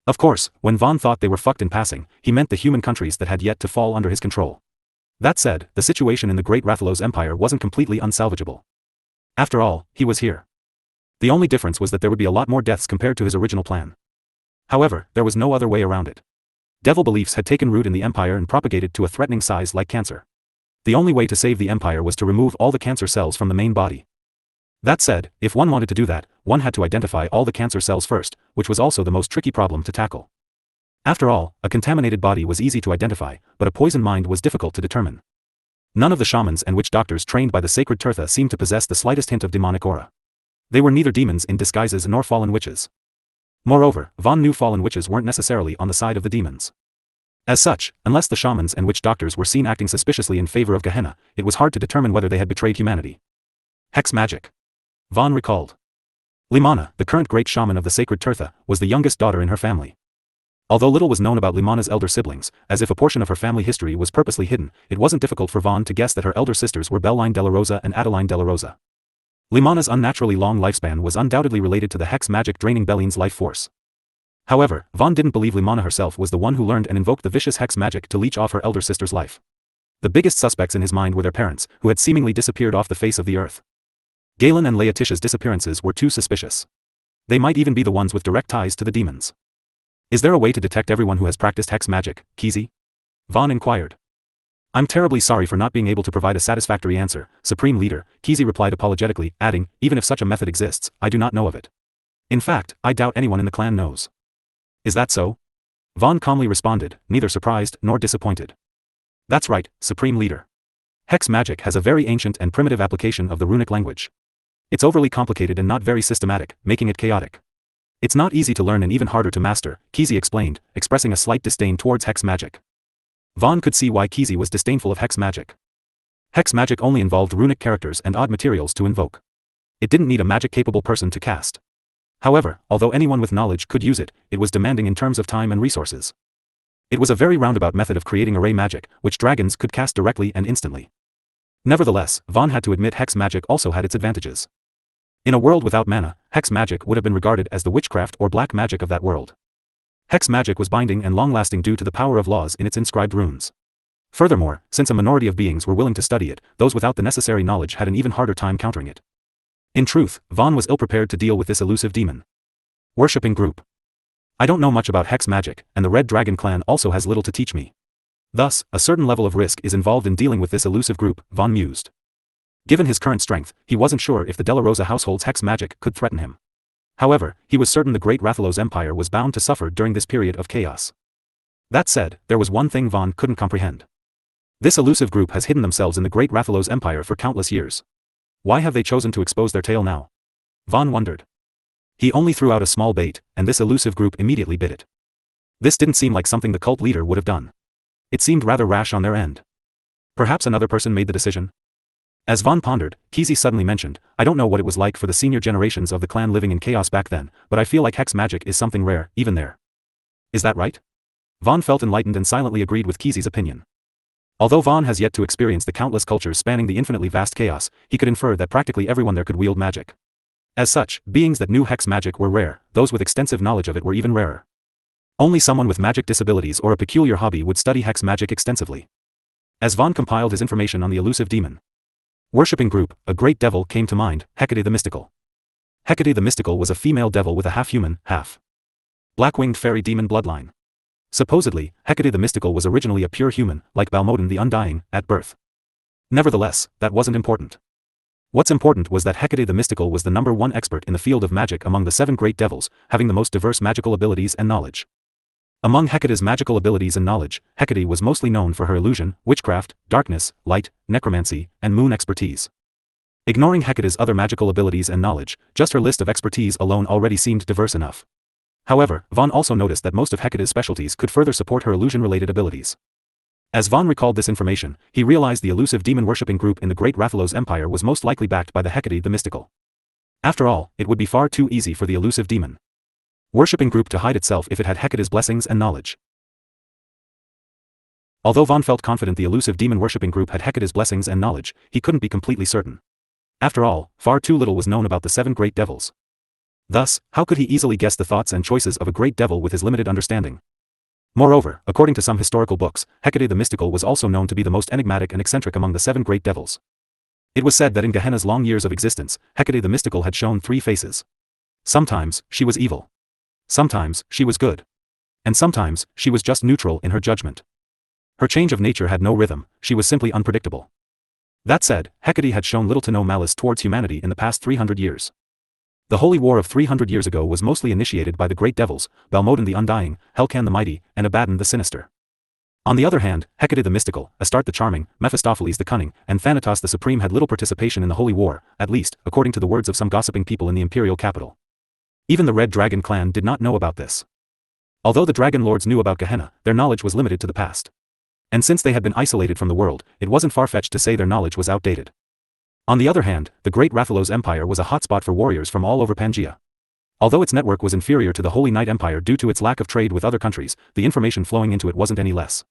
Of course, when Vaan thought they were fucked in passing, he meant the human countries that had yet to fall under his control. That said, the situation in the Great Rathalos Empire wasn't completely unsalvageable. After all, he was here. The only difference was that there would be a lot more deaths compared to his original plan. However, there was no other way around it. Devil beliefs had taken root in the empire and propagated to a threatening size like cancer. The only way to save the empire was to remove all the cancer cells from the main body. That said, if one wanted to do that, one had to identify all the cancer cells first, which was also the most tricky problem to tackle. After all, a contaminated body was easy to identify, but a poisoned mind was difficult to determine. None of the shamans and witch doctors trained by the sacred Tirtha seemed to possess the slightest hint of demonic aura. They were neither demons in disguises nor fallen witches. Moreover, Vaan knew fallen witches weren't necessarily on the side of the demons. As such, unless the shamans and witch doctors were seen acting suspiciously in favor of Gehenna, it was hard to determine whether they had betrayed humanity. Hex magic. Vaan recalled. Limana, the current great shaman of the sacred Tirtha, was the youngest daughter in her family. Although little was known about Limana's elder siblings, as if a portion of her family history was purposely hidden, it wasn't difficult for Vaan to guess that her elder sisters were Belline Della Rosa and Adeline Della Rosa. Limana's unnaturally long lifespan was undoubtedly related to the hex magic draining Belline's life force. However, Vaan didn't believe Limana herself was the one who learned and invoked the vicious hex magic to leech off her elder sister's life. The biggest suspects in his mind were their parents, who had seemingly disappeared off the face of the earth. Galen and Laetisha's disappearances were too suspicious. They might even be the ones with direct ties to the demons. Is there a way to detect everyone who has practiced hex magic, Kizi? Vaan inquired. I'm terribly sorry for not being able to provide a satisfactory answer, Supreme Leader, Kizi replied apologetically, adding, even if such a method exists, I do not know of it. In fact, I doubt anyone in the clan knows. Is that so? Vaan calmly responded, neither surprised nor disappointed. That's right, Supreme Leader. Hex magic has a very ancient and primitive application of the runic language. It's overly complicated and not very systematic, making it chaotic. It's not easy to learn and even harder to master, Kizi explained, expressing a slight disdain towards hex magic. Vaan could see why Kizi was disdainful of hex magic. Hex magic only involved runic characters and odd materials to invoke. It didn't need a magic-capable person to cast. However, although anyone with knowledge could use it, it was demanding in terms of time and resources. It was a very roundabout method of creating array magic, which dragons could cast directly and instantly. Nevertheless, Vaan had to admit hex magic also had its advantages. In a world without mana, hex magic would have been regarded as the witchcraft or black magic of that world. Hex magic was binding and long-lasting due to the power of laws in its inscribed runes. Furthermore, since a minority of beings were willing to study it, those without the necessary knowledge had an even harder time countering it. In truth, Vaan was ill-prepared to deal with this elusive demon. Worshipping group. I don't know much about hex magic, and the Red Dragon clan also has little to teach me. Thus, a certain level of risk is involved in dealing with this elusive group, Vaan mused. Given his current strength, he wasn't sure if the Della Rosa household's hex magic could threaten him. However, he was certain the Great Rathalos Empire was bound to suffer during this period of chaos. That said, there was one thing Vaan couldn't comprehend. This elusive group has hidden themselves in the Great Rathalos Empire for countless years. Why have they chosen to expose their tail now? Vaan wondered. He only threw out a small bait, and this elusive group immediately bit it. This didn't seem like something the cult leader would have done. It seemed rather rash on their end. Perhaps another person made the decision? As Vaan pondered, Kizi suddenly mentioned, I don't know what it was like for the senior generations of the clan living in chaos back then, but I feel like hex magic is something rare, even there. Is that right? Vaan felt enlightened and silently agreed with Kizi's opinion. Although Vaan has yet to experience the countless cultures spanning the infinitely vast chaos, he could infer that practically everyone there could wield magic. As such, beings that knew hex magic were rare, those with extensive knowledge of it were even rarer. Only someone with magic disabilities or a peculiar hobby would study hex magic extensively. As Vaan compiled his information on the elusive demon, worshipping group, a great devil came to mind, Hecate the Mystical. Hecate the Mystical was a female devil with a half-human, half-black-winged fairy demon bloodline. Supposedly, Hecate the Mystical was originally a pure human, like Balmodin the Undying, at birth. Nevertheless, that wasn't important. What's important was that Hecate the Mystical was the #1 expert in the field of magic among the 7 great devils, having the most diverse magical abilities and knowledge. Among Hecate's magical abilities and knowledge, Hecate was mostly known for her illusion, witchcraft, darkness, light, necromancy, and moon expertise. Ignoring Hecate's other magical abilities and knowledge, just her list of expertise alone already seemed diverse enough. However, Vaan also noticed that most of Hecate's specialties could further support her illusion-related abilities. As Vaan recalled this information, he realized the elusive demon-worshipping group in the Great Rathalos Empire was most likely backed by the Hecate the Mystical. After all, it would be far too easy for the elusive demon worshipping group to hide itself if it had Hecate's blessings and knowledge. Although Vaan felt confident the elusive demon-worshipping group had Hecate's blessings and knowledge, he couldn't be completely certain. After all, far too little was known about the 7 great devils. Thus, how could he easily guess the thoughts and choices of a great devil with his limited understanding? Moreover, according to some historical books, Hecate the Mystical was also known to be the most enigmatic and eccentric among the 7 great devils. It was said that in Gehenna's long years of existence, Hecate the Mystical had shown 3 faces. Sometimes, she was evil. Sometimes, she was good. And sometimes, she was just neutral in her judgment. Her change of nature had no rhythm, she was simply unpredictable. That said, Hecate had shown little to no malice towards humanity in the past 300 years. The holy war of 300 years ago was mostly initiated by the great devils, Balmodon the Undying, Helcan the Mighty, and Abaddon the Sinister. On the other hand, Hecate the Mystical, Astarte the Charming, Mephistopheles the Cunning, and Thanatos the Supreme had little participation in the holy war, at least, according to the words of some gossiping people in the imperial capital. Even the Red Dragon clan did not know about this. Although the Dragon Lords knew about Gehenna, their knowledge was limited to the past. And since they had been isolated from the world, it wasn't far-fetched to say their knowledge was outdated. On the other hand, the Great Rathalos Empire was a hotspot for warriors from all over Pangaea. Although its network was inferior to the Holy Night Empire due to its lack of trade with other countries, the information flowing into it wasn't any less.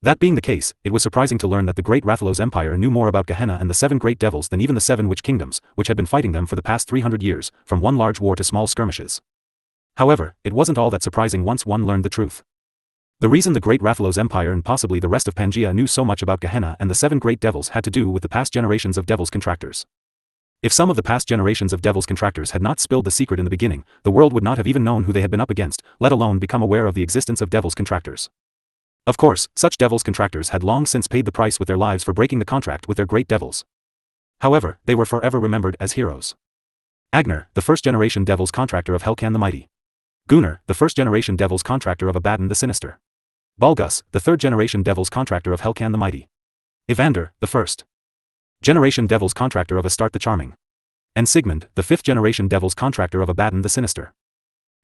That being the case, it was surprising to learn that the Great Rathalos Empire knew more about Gehenna and the 7 great devils than even the 7 witch kingdoms, which had been fighting them for the past 300 years, from one large war to small skirmishes. However, it wasn't all that surprising once one learned the truth. The reason the Great Rathalos Empire and possibly the rest of Pangaea knew so much about Gehenna and the 7 great devils had to do with the past generations of devils contractors. If some of the past generations of devils contractors had not spilled the secret in the beginning, the world would not have even known who they had been up against, let alone become aware of the existence of devils contractors. Of course, such devils contractors had long since paid the price with their lives for breaking the contract with their great devils. However, they were forever remembered as heroes. Agner, the first-generation devils contractor of Helcan the Mighty. Gunnar, the first-generation devils contractor of Abaddon the Sinister. Balgus, the third-generation devils contractor of Helcan the Mighty. Evander, the first-generation devils contractor of Astarte the Charming. And Sigmund, the fifth-generation devils contractor of Abaddon the Sinister.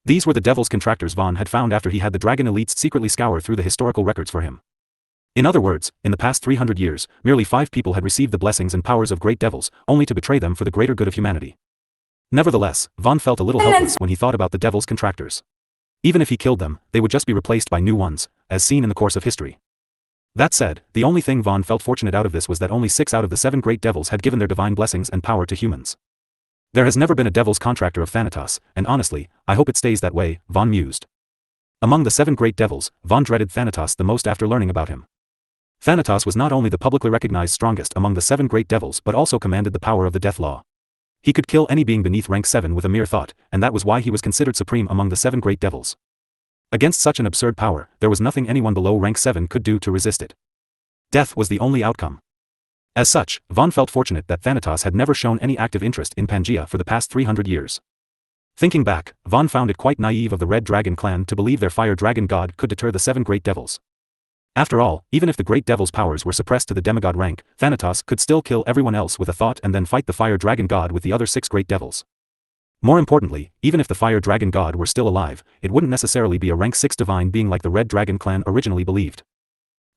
These were the devils contractors Vaan had found after he had the dragon elites secretly scour through the historical records for him. In other words, in the past 300 years, merely 5 people had received the blessings and powers of great devils, only to betray them for the greater good of humanity. Nevertheless, Vaan felt a little helpless when he thought about the devils contractors. Even if he killed them, they would just be replaced by new ones, as seen in the course of history. That said, the only thing Vaan felt fortunate out of this was that only 6 out of the 7 great devils had given their divine blessings and power to humans. There has never been a devil's contractor of Thanatos, and honestly, I hope it stays that way, Vaan mused. Among the 7 great devils, Vaan dreaded Thanatos the most after learning about him. Thanatos was not only the publicly recognized strongest among the 7 great devils but also commanded the power of the death law. He could kill any being beneath rank 7 with a mere thought, and that was why he was considered supreme among the 7 great devils. Against such an absurd power, there was nothing anyone below rank 7 could do to resist it. Death was the only outcome. As such, Vaan felt fortunate that Thanatos had never shown any active interest in Pangaea for the past 300 years. Thinking back, Vaan found it quite naive of the Red Dragon clan to believe their fire dragon god could deter the 7 great devils. After all, even if the great devil's powers were suppressed to the demigod rank, Thanatos could still kill everyone else with a thought and then fight the fire dragon god with the other 6 great devils. More importantly, even if the fire dragon god were still alive, it wouldn't necessarily be a rank 6 divine being like the Red Dragon clan originally believed.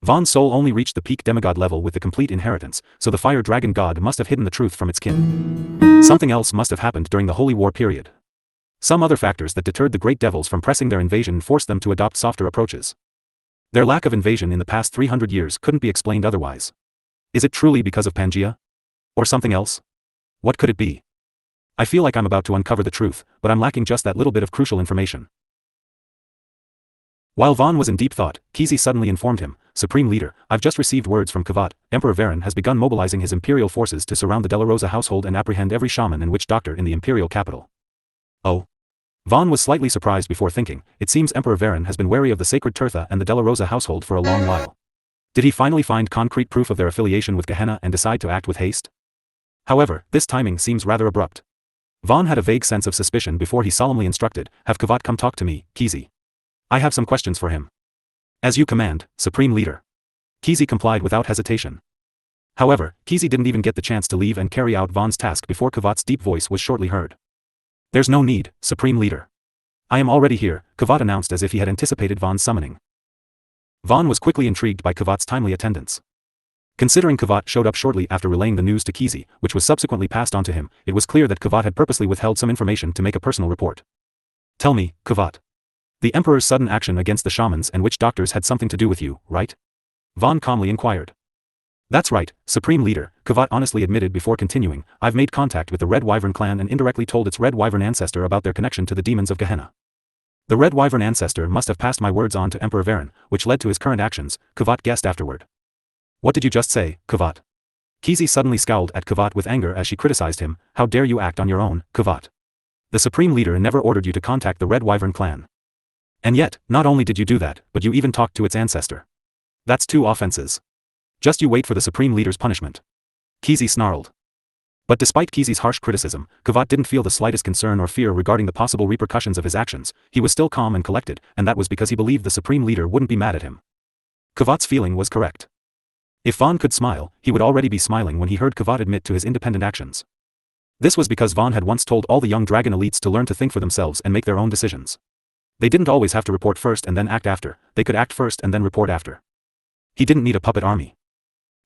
Vaan's soul only reached the peak demigod level with the complete inheritance, so the fire dragon god must have hidden the truth from its kin. Something else must have happened during the Holy War period. Some other factors that deterred the great devils from pressing their invasion forced them to adopt softer approaches. Their lack of invasion in the past 300 years couldn't be explained otherwise. Is it truly because of Pangaea? Or something else? What could it be? I feel like I'm about to uncover the truth, but I'm lacking just that little bit of crucial information. While Vaan was in deep thought, Kizi suddenly informed him, Supreme Leader, I've just received words from Kavat. Emperor Vaan has begun mobilizing his imperial forces to surround the De La Rosa household and apprehend every shaman and witch doctor in the imperial capital. Oh. Vaan was slightly surprised before thinking, it seems Emperor Vaan has been wary of the sacred Tirtha and the De La Rosa household for a long while. Did he finally find concrete proof of their affiliation with Gehenna and decide to act with haste? However, this timing seems rather abrupt. Vaan had a vague sense of suspicion before he solemnly instructed, have Kavat come talk to me, Kizi. I have some questions for him. As you command, Supreme Leader. Kizi complied without hesitation. However, Kizi didn't even get the chance to leave and carry out Vaan's task before Kavat's deep voice was shortly heard. There's no need, Supreme Leader. I am already here, Kavat announced as if he had anticipated Vaan's summoning. Vaan was quickly intrigued by Kavat's timely attendance. Considering Kavat showed up shortly after relaying the news to Kizi, which was subsequently passed on to him, it was clear that Kavat had purposely withheld some information to make a personal report. Tell me, Kavat. The Emperor's sudden action against the shamans and witch doctors had something to do with you, right? Vaan calmly inquired. That's right, Supreme Leader, Kvat honestly admitted before continuing, I've made contact with the Red Wyvern clan and indirectly told its Red Wyvern ancestor about their connection to the demons of Gehenna. The Red Wyvern ancestor must have passed my words on to Emperor Vaan, which led to his current actions, Kvat guessed afterward. What did you just say, Kvat? Kizi suddenly scowled at Kvat with anger as she criticized him, how dare you act on your own, Kvat? The Supreme Leader never ordered you to contact the Red Wyvern clan. And yet, not only did you do that, but you even talked to its ancestor. That's 2 offenses. Just you wait for the Supreme Leader's punishment. Kizi snarled. But despite Kizi's harsh criticism, Kvat didn't feel the slightest concern or fear regarding the possible repercussions of his actions. He was still calm and collected, and that was because he believed the Supreme Leader wouldn't be mad at him. Kvat's feeling was correct. If Vaan could smile, he would already be smiling when he heard Kvat admit to his independent actions. This was because Vaan had once told all the young dragon elites to learn to think for themselves and make their own decisions. They didn't always have to report first and then act after, they could act first and then report after. He didn't need a puppet army.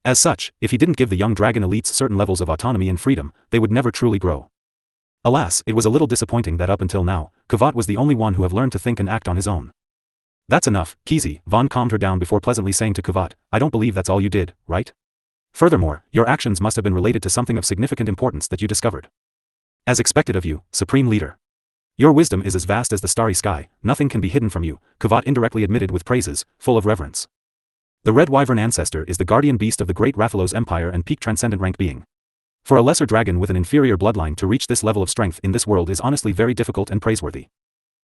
As such, if he didn't give the young dragon elites certain levels of autonomy and freedom, they would never truly grow. Alas, it was a little disappointing that up until now, Kvat was the only one who have learned to think and act on his own. That's enough, Kizi, Vaan calmed her down before pleasantly saying to Kvat, I don't believe that's all you did, right? Furthermore, your actions must have been related to something of significant importance that you discovered. As expected of you, Supreme Leader. Your wisdom is as vast as the starry sky, nothing can be hidden from you, Kvat indirectly admitted with praises, full of reverence. The Red Wyvern ancestor is the guardian beast of the great Rathalos Empire and peak transcendent rank being. For a lesser dragon with an inferior bloodline to reach this level of strength in this world is honestly very difficult and praiseworthy.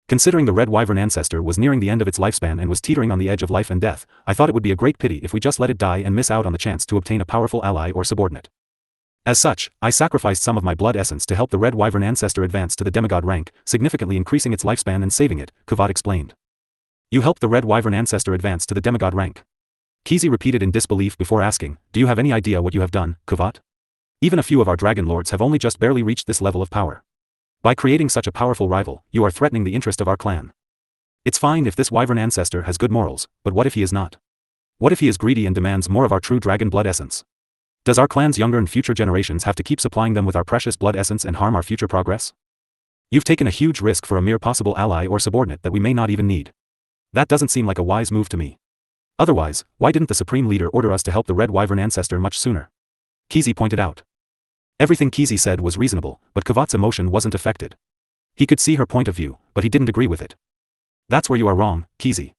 Considering the Red Wyvern ancestor was nearing the end of its lifespan and was teetering on the edge of life and death, I thought it would be a great pity if we just let it die and miss out on the chance to obtain a powerful ally or subordinate. As such, I sacrificed some of my blood essence to help the Red Wyvern ancestor advance to the demigod rank, significantly increasing its lifespan and saving it, Kvat explained. You helped the Red Wyvern ancestor advance to the demigod rank. Kizi repeated in disbelief before asking, do you have any idea what you have done, Kvat? Even a few of our dragon lords have only just barely reached this level of power. By creating such a powerful rival, you are threatening the interest of our clan. It's fine if this Wyvern ancestor has good morals, but what if he is not? What if he is greedy and demands more of our true dragon blood essence? Does our clan's younger and future generations have to keep supplying them with our precious blood essence and harm our future progress? You've taken a huge risk for a mere possible ally or subordinate that we may not even need. That doesn't seem like a wise move to me. Otherwise, why didn't the Supreme Leader order us to help the Red Wyvern ancestor much sooner? Kizi pointed out. Everything Kizi said was reasonable, but Kvat's emotion wasn't affected. He could see her point of view, but he didn't agree with it. That's where you are wrong, Kizi.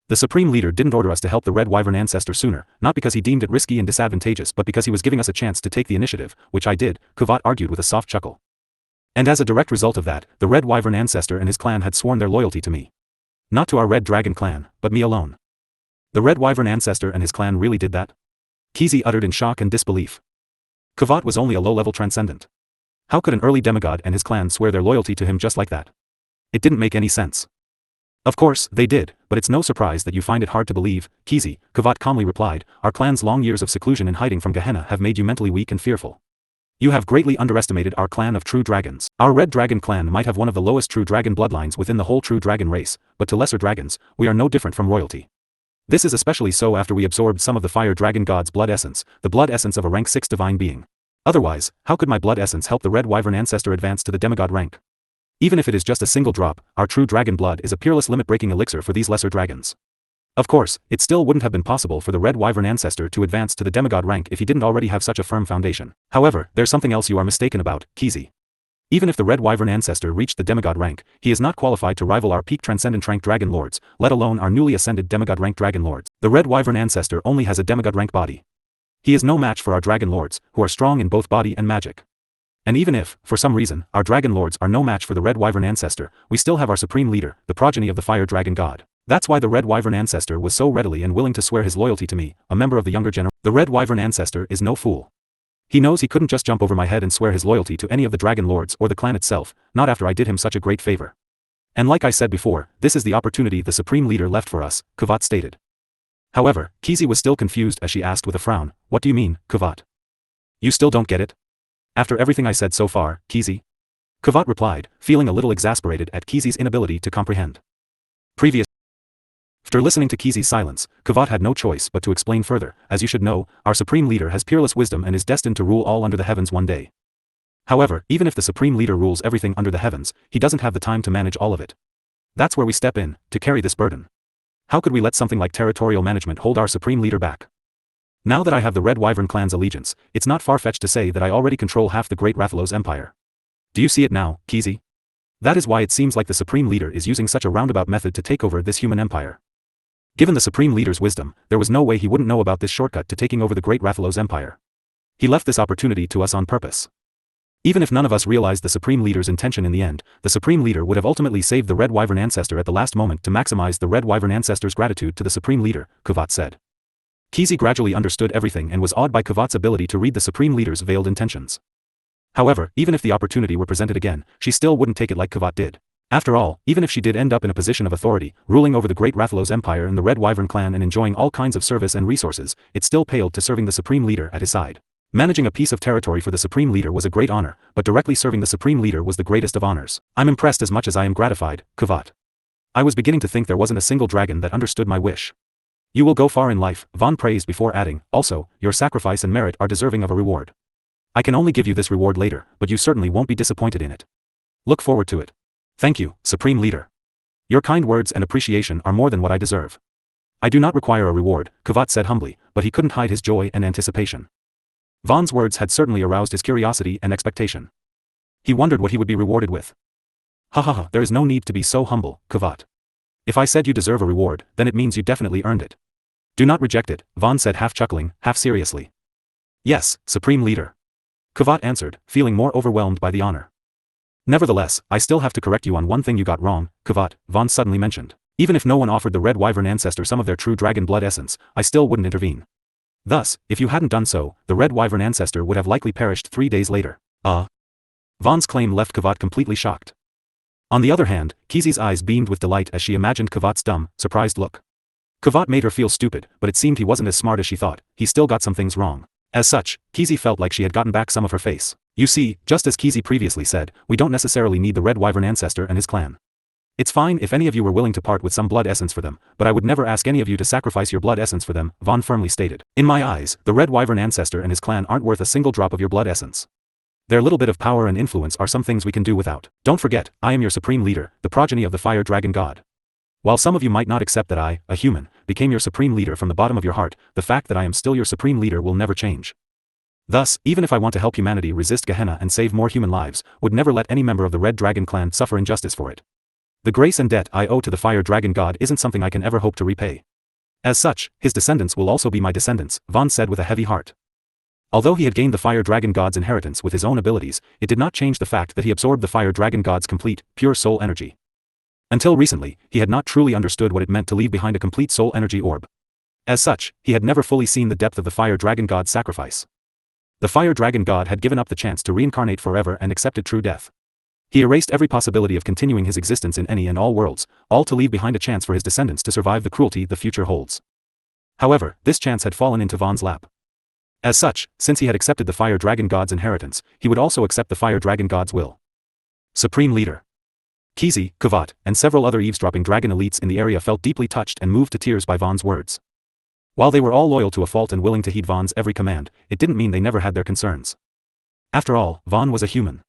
The Supreme Leader didn't order us to help the Red Wyvern ancestor sooner, not because he deemed it risky and disadvantageous but because he was giving us a chance to take the initiative, which I did, Kvat argued with a soft chuckle. And as a direct result of that, the Red Wyvern ancestor and his clan had sworn their loyalty to me. Not to our Red Dragon clan, but me alone. The Red Wyvern ancestor and his clan really did that? Kizi uttered in shock and disbelief. Kvat was only a low-level transcendent. How could an early demigod and his clan swear their loyalty to him just like that? It didn't make any sense. Of course, they did, but it's no surprise that you find it hard to believe, Kizi, Kvat calmly replied, our clan's long years of seclusion and hiding from Gehenna have made you mentally weak and fearful. You have greatly underestimated our clan of true dragons. Our Red Dragon clan might have one of the lowest true dragon bloodlines within the whole true dragon race, but to lesser dragons, we are no different from royalty. This is especially so after we absorbed some of the fire dragon god's blood essence, the blood essence of a rank 6 divine being. Otherwise, how could my blood essence help the Red Wyvern ancestor advance to the demigod rank? Even if it is just a single drop, our true dragon blood is a peerless limit-breaking elixir for these lesser dragons. Of course, it still wouldn't have been possible for the Red Wyvern ancestor to advance to the demigod rank if he didn't already have such a firm foundation. However, there's something else you are mistaken about, Kizi. Even if the Red Wyvern ancestor reached the demigod rank, he is not qualified to rival our peak transcendent rank dragon lords, let alone our newly ascended demigod rank dragon lords. The Red Wyvern ancestor only has a demigod rank body. He is no match for our dragon lords, who are strong in both body and magic. And even if, for some reason, our dragon lords are no match for the Red Wyvern ancestor, we still have our supreme leader, the progeny of the fire dragon god. That's why the Red Wyvern ancestor was so readily and willing to swear his loyalty to me, a member of the younger generation. The Red Wyvern ancestor is no fool. He knows he couldn't just jump over my head and swear his loyalty to any of the dragon lords or the clan itself, not after I did him such a great favor. And like I said before, this is the opportunity the supreme leader left for us, Kvat stated. However, Kizi was still confused as she asked with a frown, what do you mean, Kvat? You still don't get it? After everything I said so far, Kizi? Kvat replied, feeling a little exasperated at Kizi's inability to comprehend. After listening to Kizi's silence, Kvat had no choice but to explain further, as you should know, our supreme leader has peerless wisdom and is destined to rule all under the heavens one day. However, even if the supreme leader rules everything under the heavens, he doesn't have the time to manage all of it. That's where we step in, to carry this burden. How could we let something like territorial management hold our supreme leader back? Now that I have the Red Wyvern clan's allegiance, it's not far-fetched to say that I already control half the Great Rathalos Empire. Do you see it now, Kizi? That is why it seems like the Supreme Leader is using such a roundabout method to take over this human empire. Given the Supreme Leader's wisdom, there was no way he wouldn't know about this shortcut to taking over the Great Rathalos Empire. He left this opportunity to us on purpose. Even if none of us realized the Supreme Leader's intention in the end, the Supreme Leader would have ultimately saved the Red Wyvern Ancestor at the last moment to maximize the Red Wyvern Ancestor's gratitude to the Supreme Leader, Kovat said. Kizi gradually understood everything and was awed by Kavat's ability to read the Supreme Leader's veiled intentions. However, even if the opportunity were presented again, she still wouldn't take it like Kavat did. After all, even if she did end up in a position of authority, ruling over the Great Rathalos Empire and the Red Wyvern clan and enjoying all kinds of service and resources, it still paled to serving the Supreme Leader at his side. Managing a piece of territory for the Supreme Leader was a great honor, but directly serving the Supreme Leader was the greatest of honors. I'm impressed as much as I am gratified, Kavat. I was beginning to think there wasn't a single dragon that understood my wish. You will go far in life, Vaan praised before adding, also, your sacrifice and merit are deserving of a reward. I can only give you this reward later, but you certainly won't be disappointed in it. Look forward to it. Thank you, Supreme Leader. Your kind words and appreciation are more than what I deserve. I do not require a reward, Kavat said humbly, but he couldn't hide his joy and anticipation. Vaan's words had certainly aroused his curiosity and expectation. He wondered what he would be rewarded with. There is no need to be so humble, Kavat. If I said you deserve a reward, then it means you definitely earned it. Do not reject it, Vaan said half chuckling, half seriously. Yes, Supreme Leader. Kavat answered, feeling more overwhelmed by the honor. Nevertheless, I still have to correct you on one thing you got wrong, Kavat, Vaan suddenly mentioned. Even if no one offered the Red Wyvern Ancestor some of their true dragon blood essence, I still wouldn't intervene. Thus, if you hadn't done so, the Red Wyvern Ancestor would have likely perished 3 days later. Vaan's claim left Kavat completely shocked. On the other hand, Kizi's eyes beamed with delight as she imagined Kavat's dumb, surprised look. Kavat made her feel stupid, but it seemed he wasn't as smart as she thought. He still got some things wrong. As such, Kizi felt like she had gotten back some of her face. You see, just as Kizi previously said, we don't necessarily need the Red Wyvern Ancestor and his clan. It's fine if any of you were willing to part with some blood essence for them, but I would never ask any of you to sacrifice your blood essence for them, Vaan firmly stated. In my eyes, the Red Wyvern Ancestor and his clan aren't worth a single drop of your blood essence. Their little bit of power and influence are some things we can do without. Don't forget, I am your Supreme Leader, the progeny of the Fire Dragon God. While some of you might not accept that I, a human, became your Supreme Leader from the bottom of your heart, the fact that I am still your Supreme Leader will never change. Thus, even if I want to help humanity resist Gehenna and save more human lives, would never let any member of the Red Dragon clan suffer injustice for it. The grace and debt I owe to the Fire Dragon God isn't something I can ever hope to repay. As such, his descendants will also be my descendants, Vaan said with a heavy heart. Although he had gained the Fire Dragon God's inheritance with his own abilities, it did not change the fact that he absorbed the Fire Dragon God's complete, pure soul energy. Until recently, he had not truly understood what it meant to leave behind a complete soul energy orb. As such, he had never fully seen the depth of the Fire Dragon God's sacrifice. The Fire Dragon God had given up the chance to reincarnate forever and accepted true death. He erased every possibility of continuing his existence in any and all worlds, all to leave behind a chance for his descendants to survive the cruelty the future holds. However, this chance had fallen into Vaan's lap. As such, since he had accepted the Fire Dragon God's inheritance, he would also accept the Fire Dragon God's will. Supreme Leader. Kizi, Kavat, and several other eavesdropping dragon elites in the area felt deeply touched and moved to tears by Vaan's words. While they were all loyal to a fault and willing to heed Vaan's every command, it didn't mean they never had their concerns. After all, Vaan was a human.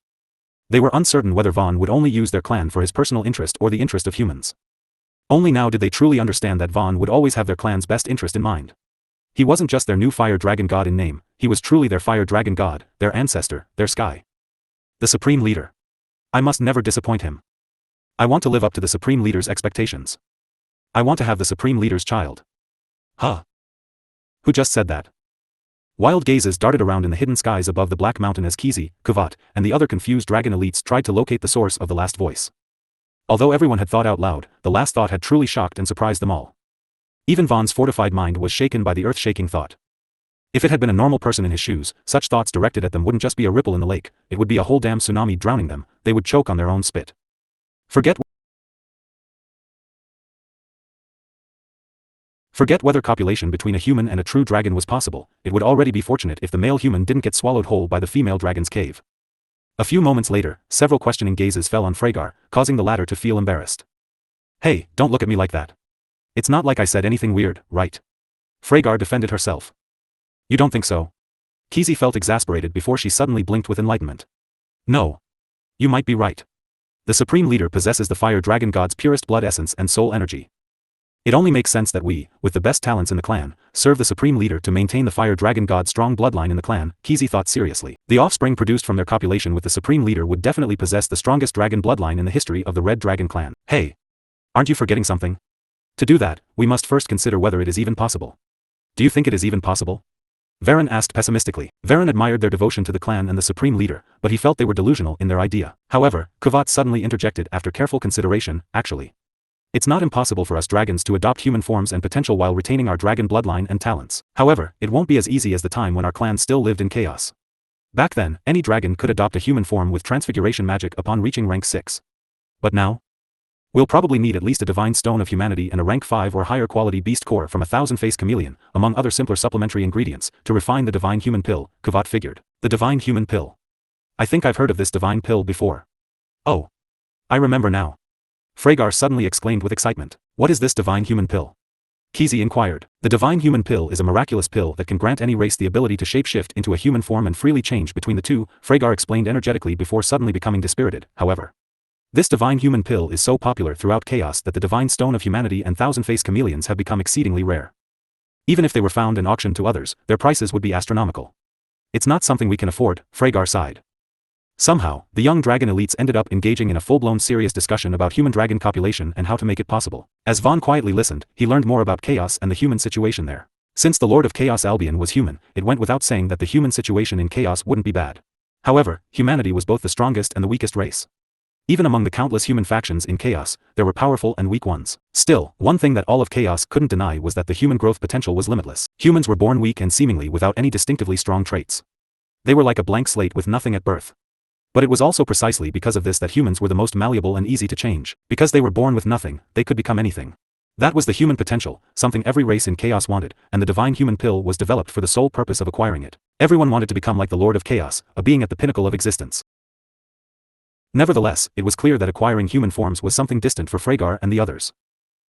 They were uncertain whether Vaan would only use their clan for his personal interest or the interest of humans. Only now did they truly understand that Vaan would always have their clan's best interest in mind. He wasn't just their new Fire Dragon God in name, he was truly their Fire Dragon God, their ancestor, their sky. The Supreme Leader. I must never disappoint him. I want to live up to the Supreme Leader's expectations. I want to have the Supreme Leader's child. Who just said that? Wild gazes darted around in the hidden skies above the Black Mountain as Kizi, Kavat, and the other confused dragon elites tried to locate the source of the last voice. Although everyone had thought out loud, the last thought had truly shocked and surprised them all. Even Vaan's fortified mind was shaken by the earth-shaking thought. If it had been a normal person in his shoes, such thoughts directed at them wouldn't just be a ripple in the lake, it would be a whole damn tsunami drowning them, they would choke on their own spit. Forget whether copulation between a human and a true dragon was possible, it would already be fortunate if the male human didn't get swallowed whole by the female dragon's cave. A few moments later, several questioning gazes fell on Freygar, causing the latter to feel embarrassed. Hey, don't look at me like that. It's not like I said anything weird, right? Freygar defended herself. You don't think so? Kizi felt exasperated before she suddenly blinked with enlightenment. No. You might be right. The Supreme Leader possesses the Fire Dragon God's purest blood essence and soul energy. It only makes sense that we, with the best talents in the clan, serve the supreme leader to maintain the fire dragon god's strong bloodline in the clan, Kizi thought seriously. The offspring produced from their copulation with the supreme leader would definitely possess the strongest dragon bloodline in the history of the Red Dragon clan. Hey! Aren't you forgetting something? To do that, we must first consider whether it is even possible. Do you think it is even possible? Vaan asked pessimistically. Vaan admired their devotion to the clan and the supreme leader, but he felt they were delusional in their idea. However, Kvat suddenly interjected after careful consideration, actually. It's not impossible for us dragons to adopt human forms and potential while retaining our dragon bloodline and talents. However, it won't be as easy as the time when our clan still lived in chaos. Back then, any dragon could adopt a human form with transfiguration magic upon reaching rank 6. But now? We'll probably need at least a divine stone of humanity and a rank 5 or higher quality beast core from a thousand-face chameleon, among other simpler supplementary ingredients, to refine the divine human pill, Kvat figured. The divine human pill. I think I've heard of this divine pill before. Oh. I remember now. Freygar suddenly exclaimed with excitement. What is this divine human pill? Kizi inquired. The divine human pill is a miraculous pill that can grant any race the ability to shapeshift into a human form and freely change between the two, Freygar explained energetically before suddenly becoming dispirited. However, this divine human pill is so popular throughout chaos that the divine stone of humanity and thousand-face chameleons have become exceedingly rare. Even if they were found and auctioned to others, their prices would be astronomical. It's not something we can afford, Freygar sighed. Somehow, the young dragon elites ended up engaging in a full-blown serious discussion about human dragon copulation and how to make it possible. As Vaan quietly listened, he learned more about chaos and the human situation there. Since the Lord of Chaos Albion was human, it went without saying that the human situation in chaos wouldn't be bad. However, humanity was both the strongest and the weakest race. Even among the countless human factions in chaos, there were powerful and weak ones. Still, one thing that all of chaos couldn't deny was that the human growth potential was limitless. Humans were born weak and seemingly without any distinctively strong traits. They were like a blank slate with nothing at birth. But it was also precisely because of this that humans were the most malleable and easy to change. Because they were born with nothing, they could become anything. That was the human potential, something every race in chaos wanted, and the divine human pill was developed for the sole purpose of acquiring it. Everyone wanted to become like the Lord of Chaos, a being at the pinnacle of existence. Nevertheless, it was clear that acquiring human forms was something distant for Freygar and the others.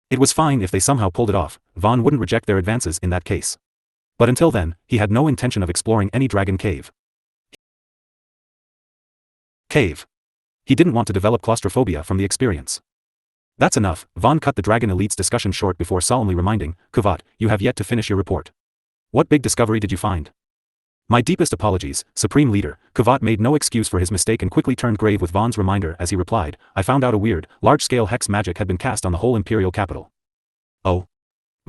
It was fine if they somehow pulled it off, Vaan wouldn't reject their advances in that case. But until then, he had no intention of exploring any dragon cave. He didn't want to develop claustrophobia from the experience. That's enough, Vaan cut the dragon elite's discussion short before solemnly reminding, Kvat, you have yet to finish your report. What big discovery did you find? My deepest apologies, Supreme Leader. Kvat made no excuse for his mistake and quickly turned grave with Vaan's reminder as he replied, I found out a weird, large-scale hex magic had been cast on the whole imperial capital. Oh?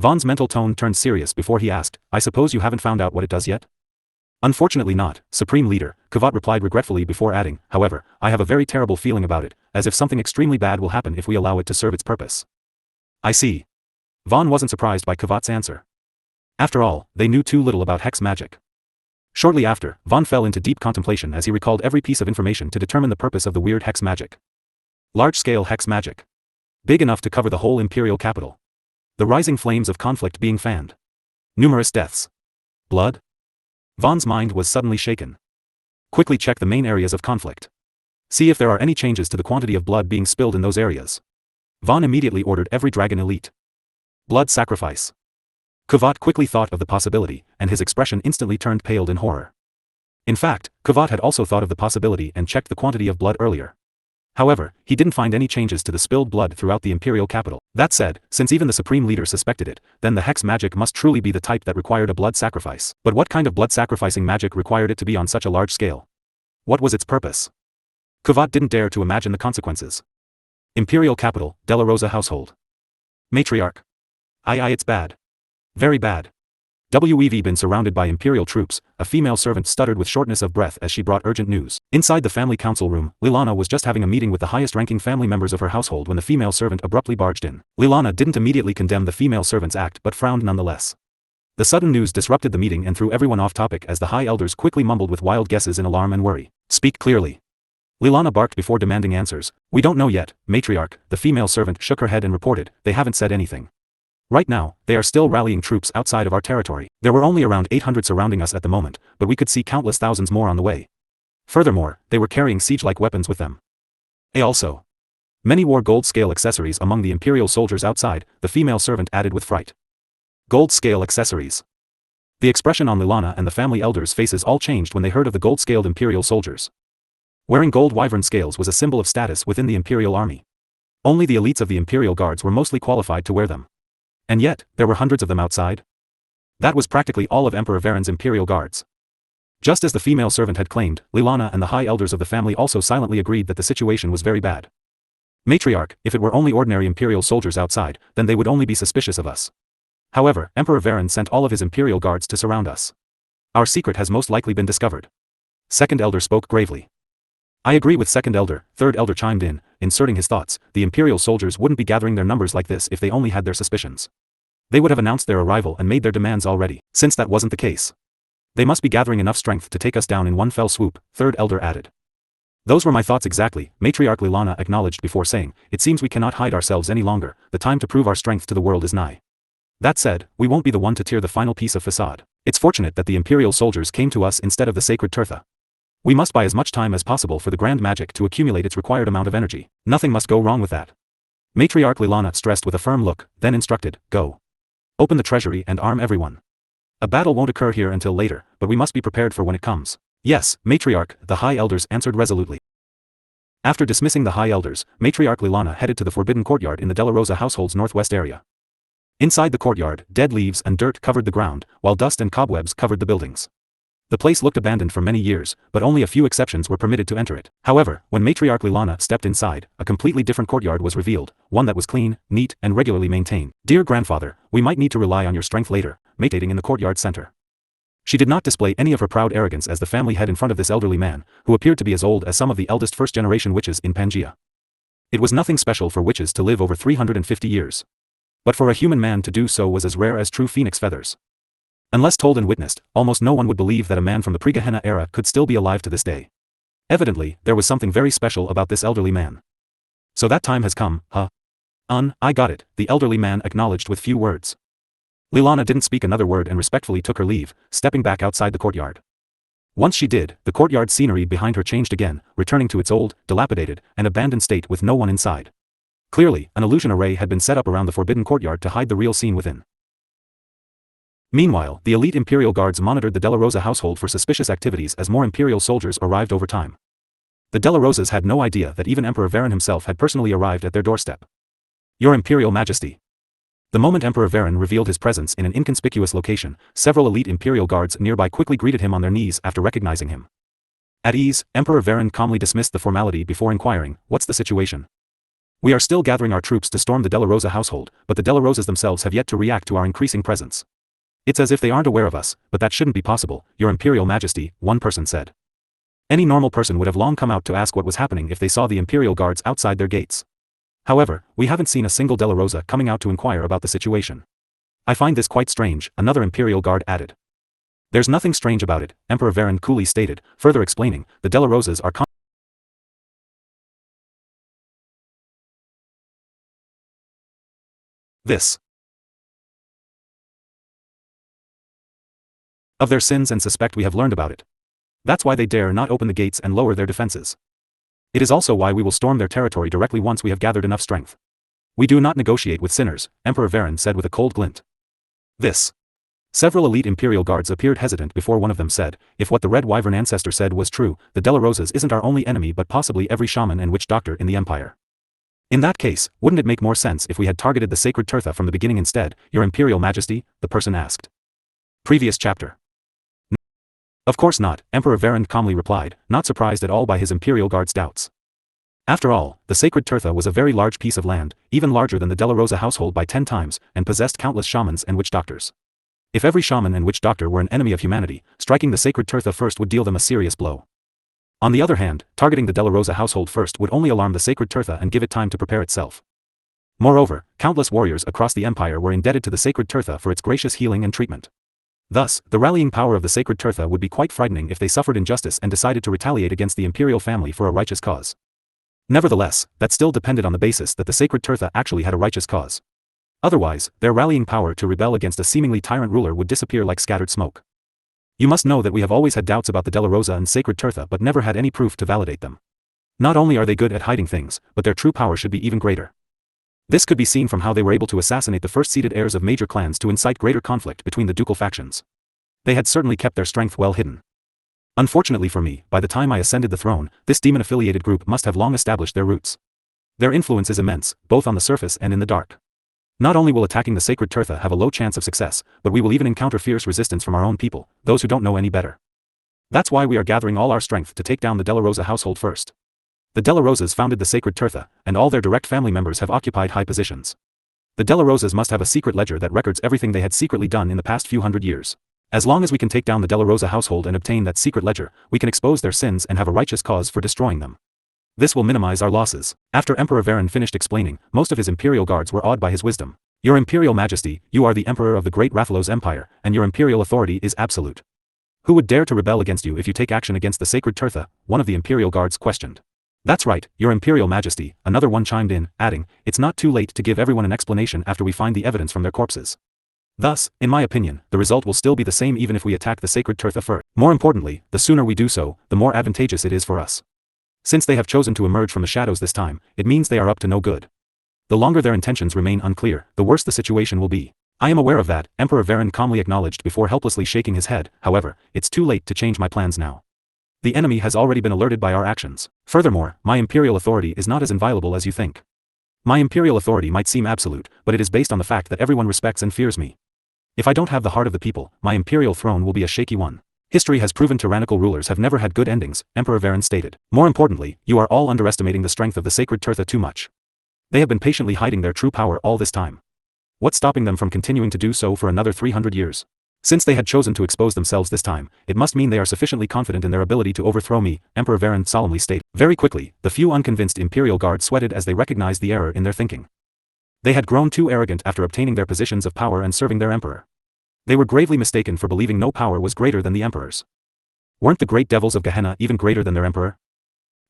Vaan's mental tone turned serious before he asked, I suppose you haven't found out what it does yet? Unfortunately not, Supreme Leader, Kvat replied regretfully before adding, however, I have a very terrible feeling about it, as if something extremely bad will happen if we allow it to serve its purpose. I see. Vaan wasn't surprised by Kvat's answer. After all, they knew too little about hex magic. Shortly after, Vaan fell into deep contemplation as he recalled every piece of information to determine the purpose of the weird hex magic. Large-scale hex magic. Big enough to cover the whole imperial capital. The rising flames of conflict being fanned. Numerous deaths. Blood? Vaan's mind was suddenly shaken. Quickly check the main areas of conflict. See if there are any changes to the quantity of blood being spilled in those areas. Vaan immediately ordered every dragon elite. Blood sacrifice. Kvat quickly thought of the possibility, and his expression instantly turned pale in horror. In fact, Kvat had also thought of the possibility and checked the quantity of blood earlier. However, he didn't find any changes to the spilled blood throughout the imperial capital. That said, since even the Supreme Leader suspected it, then the hex magic must truly be the type that required a blood sacrifice. But what kind of blood sacrificing magic required it to be on such a large scale? What was its purpose? Kvat didn't dare to imagine the consequences. Imperial capital, De La Rosa household. Matriarch. It's bad. Very bad. We've been surrounded by imperial troops, a female servant stuttered with shortness of breath as she brought urgent news. Inside the family council room, Lilana was just having a meeting with the highest-ranking family members of her household when the female servant abruptly barged in. Lilana didn't immediately condemn the female servant's act but frowned nonetheless. The sudden news disrupted the meeting and threw everyone off topic as the high elders quickly mumbled with wild guesses in alarm and worry. Speak clearly. Lilana barked before demanding answers. We don't know yet, matriarch. The female servant shook her head and reported, they haven't said anything. Right now, they are still rallying troops outside of our territory. There were only around 800 surrounding us at the moment, but we could see countless thousands more on the way. Furthermore, they were carrying siege-like weapons with them. Also, many wore gold-scale accessories among the imperial soldiers outside, the female servant added with fright. Gold-scale accessories. The expression on Lilana and the family elders' faces all changed when they heard of the gold-scaled imperial soldiers. Wearing gold wyvern scales was a symbol of status within the imperial army. Only the elites of the imperial guards were mostly qualified to wear them. And yet, there were hundreds of them outside. That was practically all of Emperor Varen's imperial guards. Just as the female servant had claimed, Lilana and the high elders of the family also silently agreed that the situation was very bad. Matriarch, if it were only ordinary imperial soldiers outside, then they would only be suspicious of us. However, Emperor Varen sent all of his imperial guards to surround us. Our secret has most likely been discovered. Second elder spoke gravely. I agree with second elder, third elder chimed in, inserting his thoughts. The imperial soldiers wouldn't be gathering their numbers like this if they only had their suspicions. They would have announced their arrival and made their demands already, since that wasn't the case. They must be gathering enough strength to take us down in one fell swoop, third elder added. Those were my thoughts exactly, Matriarch Lilana acknowledged before saying, it seems we cannot hide ourselves any longer, the time to prove our strength to the world is nigh. That said, we won't be the one to tear the final piece of facade. It's fortunate that the imperial soldiers came to us instead of the sacred Tirtha. We must buy as much time as possible for the grand magic to accumulate its required amount of energy. Nothing must go wrong with that. Matriarch Lilana stressed with a firm look, then instructed, go. Open the treasury and arm everyone. A battle won't occur here until later, but we must be prepared for when it comes. Yes, Matriarch, the high elders answered resolutely. After dismissing the high elders, Matriarch Lilana headed to the forbidden courtyard in the Della Rosa household's northwest area. Inside the courtyard, dead leaves and dirt covered the ground, while dust and cobwebs covered the buildings. The place looked abandoned for many years, but only a few exceptions were permitted to enter it. However, when Matriarch Lilana stepped inside, a completely different courtyard was revealed, one that was clean, neat, and regularly maintained. Dear grandfather, we might need to rely on your strength later, meditating in the courtyard center. She did not display any of her proud arrogance as the family head in front of this elderly man, who appeared to be as old as some of the eldest first-generation witches in Pangaea. It was nothing special for witches to live over 350 years. But for a human man to do so was as rare as true phoenix feathers. Unless told and witnessed, almost no one would believe that a man from the pre-Gehenna era could still be alive to this day. Evidently, there was something very special about this elderly man. So that time has come, huh? I got it, the elderly man acknowledged with few words. Lilana didn't speak another word and respectfully took her leave, stepping back outside the courtyard. Once she did, the courtyard scenery behind her changed again, returning to its old, dilapidated, and abandoned state with no one inside. Clearly, an illusion array had been set up around the forbidden courtyard to hide the real scene within. Meanwhile, the elite Imperial Guards monitored the Della Rosa household for suspicious activities as more Imperial soldiers arrived over time. The Della Rosas had no idea that even Emperor Varen himself had personally arrived at their doorstep. Your Imperial Majesty. The moment Emperor Varen revealed his presence in an inconspicuous location, several elite Imperial Guards nearby quickly greeted him on their knees after recognizing him. At ease, Emperor Varen calmly dismissed the formality before inquiring, what's the situation? We are still gathering our troops to storm the Della Rosa household, but the Della Rosas themselves have yet to react to our increasing presence. It's as if they aren't aware of us, but that shouldn't be possible, Your Imperial Majesty, one person said. Any normal person would have long come out to ask what was happening if they saw the Imperial Guards outside their gates. However, we haven't seen a single Della Rosa coming out to inquire about the situation. I find this quite strange, another Imperial Guard added. There's nothing strange about it, Emperor Varen coolly stated, further explaining, the Della Rosas are this. Of their sins and suspect we have learned about it. That's why they dare not open the gates and lower their defenses. It is also why we will storm their territory directly once we have gathered enough strength. We do not negotiate with sinners, Emperor Varen said with a cold glint. This. Several elite Imperial Guards appeared hesitant before one of them said, if what the Red Wyvern ancestor said was true, the Della Rosas isn't our only enemy but possibly every shaman and witch doctor in the Empire. In that case, wouldn't it make more sense if we had targeted the sacred Tirtha from the beginning instead, Your Imperial Majesty? The person asked. Previous chapter. Of course not, Emperor Varen calmly replied, not surprised at all by his Imperial Guard's doubts. After all, the sacred Tirtha was a very large piece of land, even larger than the Della Rosa household by 10 times, and possessed countless shamans and witch doctors. If every shaman and witch doctor were an enemy of humanity, striking the sacred Tirtha first would deal them a serious blow. On the other hand, targeting the Della Rosa household first would only alarm the sacred Tirtha and give it time to prepare itself. Moreover, countless warriors across the Empire were indebted to the sacred Tirtha for its gracious healing and treatment. Thus, the rallying power of the sacred Tirtha would be quite frightening if they suffered injustice and decided to retaliate against the imperial family for a righteous cause. Nevertheless, that still depended on the basis that the sacred Tirtha actually had a righteous cause. Otherwise, their rallying power to rebel against a seemingly tyrant ruler would disappear like scattered smoke. You must know that we have always had doubts about the Della Rosa and sacred Tirtha but never had any proof to validate them. Not only are they good at hiding things, but their true power should be even greater. This could be seen from how they were able to assassinate the first-seated heirs of major clans to incite greater conflict between the ducal factions. They had certainly kept their strength well hidden. Unfortunately for me, by the time I ascended the throne, this demon-affiliated group must have long established their roots. Their influence is immense, both on the surface and in the dark. Not only will attacking the sacred Tirtha have a low chance of success, but we will even encounter fierce resistance from our own people, those who don't know any better. That's why we are gathering all our strength to take down the Della Rosa household first. The Della Rosas founded the sacred Tirtha, and all their direct family members have occupied high positions. The Della Rosas must have a secret ledger that records everything they had secretly done in the past few hundred years. As long as we can take down the Della Rosa household and obtain that secret ledger, we can expose their sins and have a righteous cause for destroying them. This will minimize our losses. After Emperor Vaan finished explaining, most of his imperial guards were awed by his wisdom. Your Imperial Majesty, you are the Emperor of the Great Rathalos Empire, and your imperial authority is absolute. Who would dare to rebel against you if you take action against the sacred Tirtha? One of the imperial guards questioned. That's right, your Imperial Majesty, another one chimed in, adding, it's not too late to give everyone an explanation after we find the evidence from their corpses. Thus, in my opinion, the result will still be the same even if we attack the sacred Tirtha first. More importantly, the sooner we do so, the more advantageous it is for us. Since they have chosen to emerge from the shadows this time, it means they are up to no good. The longer their intentions remain unclear, the worse the situation will be. I am aware of that, Emperor Vaan calmly acknowledged before helplessly shaking his head. However, it's too late to change my plans now. The enemy has already been alerted by our actions. Furthermore, my imperial authority is not as inviolable as you think. My imperial authority might seem absolute, but it is based on the fact that everyone respects and fears me. If I don't have the heart of the people, my imperial throne will be a shaky one. History has proven tyrannical rulers have never had good endings, Emperor Vaan stated. More importantly, you are all underestimating the strength of the sacred Tirtha too much. They have been patiently hiding their true power all this time. What's stopping them from continuing to do so for another 300 years? Since they had chosen to expose themselves this time, it must mean they are sufficiently confident in their ability to overthrow me, Emperor Vaan solemnly stated. Very quickly, the few unconvinced imperial guards sweated as they recognized the error in their thinking. They had grown too arrogant after obtaining their positions of power and serving their emperor. They were gravely mistaken for believing no power was greater than the emperor's. Weren't the great devils of Gehenna even greater than their emperor?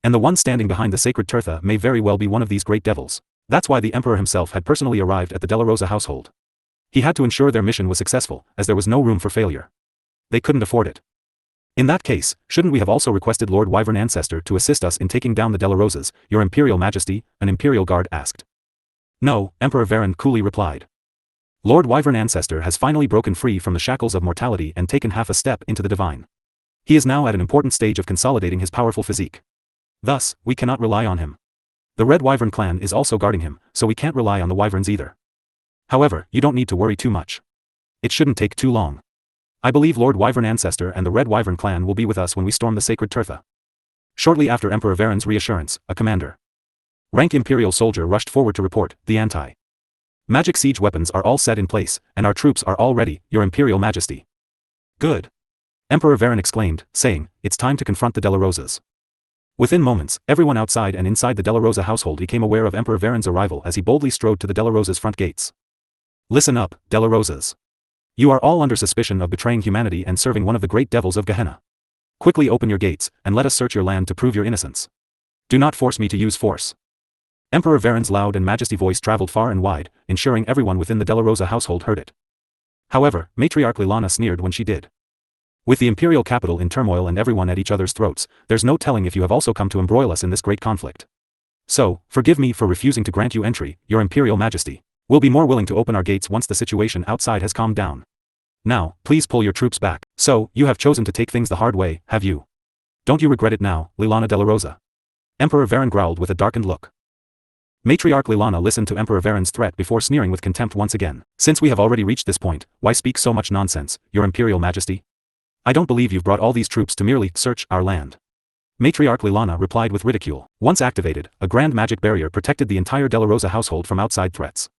And the one standing behind the sacred Tirtha may very well be one of these great devils. That's why the emperor himself had personally arrived at the Della Rosa household. He had to ensure their mission was successful, as there was no room for failure. They couldn't afford it. In that case, shouldn't we have also requested Lord Wyvern Ancestor to assist us in taking down the Della Rosas, your Imperial Majesty? An imperial guard asked. No, Emperor Vaan coolly replied. Lord Wyvern Ancestor has finally broken free from the shackles of mortality and taken half a step into the divine. He is now at an important stage of consolidating his powerful physique. Thus, we cannot rely on him. The Red Wyvern clan is also guarding him, so we can't rely on the Wyverns either. However, you don't need to worry too much. It shouldn't take too long. I believe Lord Wyvern Ancestor and the Red Wyvern clan will be with us when we storm the sacred Tirtha. Shortly after Emperor Varan's reassurance, a commander rank Imperial soldier rushed forward to report, the anti-magic siege weapons are all set in place, and our troops are all ready, your Imperial Majesty. Good. Emperor Vaan exclaimed, saying, it's time to confront the Della Rosas. Within moments, everyone outside and inside the Della Rosa household became aware of Emperor Varan's arrival as he boldly strode to the Della Rosa's front gates. Listen up, Della Rosas. You are all under suspicion of betraying humanity and serving one of the great devils of Gehenna. Quickly open your gates, and let us search your land to prove your innocence. Do not force me to use force. Emperor Varan's loud and majesty voice traveled far and wide, ensuring everyone within the Della Rosa household heard it. However, Matriarch Lilana sneered when she did. With the imperial capital in turmoil and everyone at each other's throats, there's no telling if you have also come to embroil us in this great conflict. So, forgive me for refusing to grant you entry, your Imperial Majesty. We'll be more willing to open our gates once the situation outside has calmed down. Now, please pull your troops back. So, you have chosen to take things the hard way, have you? Don't you regret it now, Lilana Della Rosa? Emperor Vaan growled with a darkened look. Matriarch Lilana listened to Emperor Varan's threat before sneering with contempt once again. Since we have already reached this point, why speak so much nonsense, your Imperial Majesty? I don't believe you've brought all these troops to merely search our land. Matriarch Lilana replied with ridicule. Once activated, a grand magic barrier protected the entire Della Rosa household from outside threats.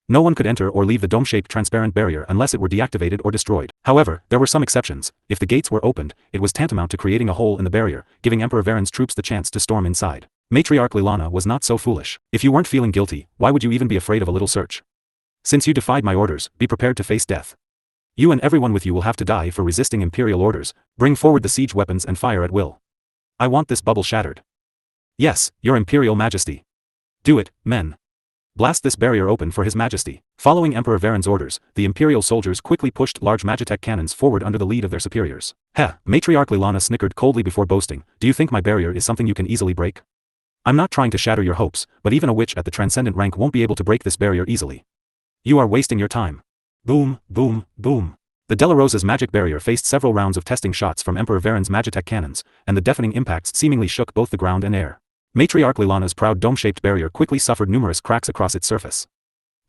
No one could enter or leave the dome-shaped transparent barrier unless it were deactivated or destroyed. However, there were some exceptions. If the gates were opened, it was tantamount to creating a hole in the barrier, giving Emperor Varan's troops the chance to storm inside. Matriarch Lilana was not so foolish. If you weren't feeling guilty, why would you even be afraid of a little search? Since you defied my orders, be prepared to face death. You and everyone with you will have to die for resisting imperial orders. Bring forward the siege weapons and fire at will. I want this bubble shattered. Yes, your Imperial Majesty. Do it, men. Blast this barrier open for His Majesty. Following Emperor Varan's orders, the imperial soldiers quickly pushed large magitech cannons forward under the lead of their superiors. Heh, Matriarch Lilana snickered coldly before boasting. Do you think my barrier is something you can easily break? I'm not trying to shatter your hopes, but even a witch at the transcendent rank won't be able to break this barrier easily. You are wasting your time. Boom, boom, boom. The Della Rosa's magic barrier faced several rounds of testing shots from Emperor Varan's magitech cannons, and the deafening impacts seemingly shook both the ground and air. Matriarch Lilana's proud dome-shaped barrier quickly suffered numerous cracks across its surface.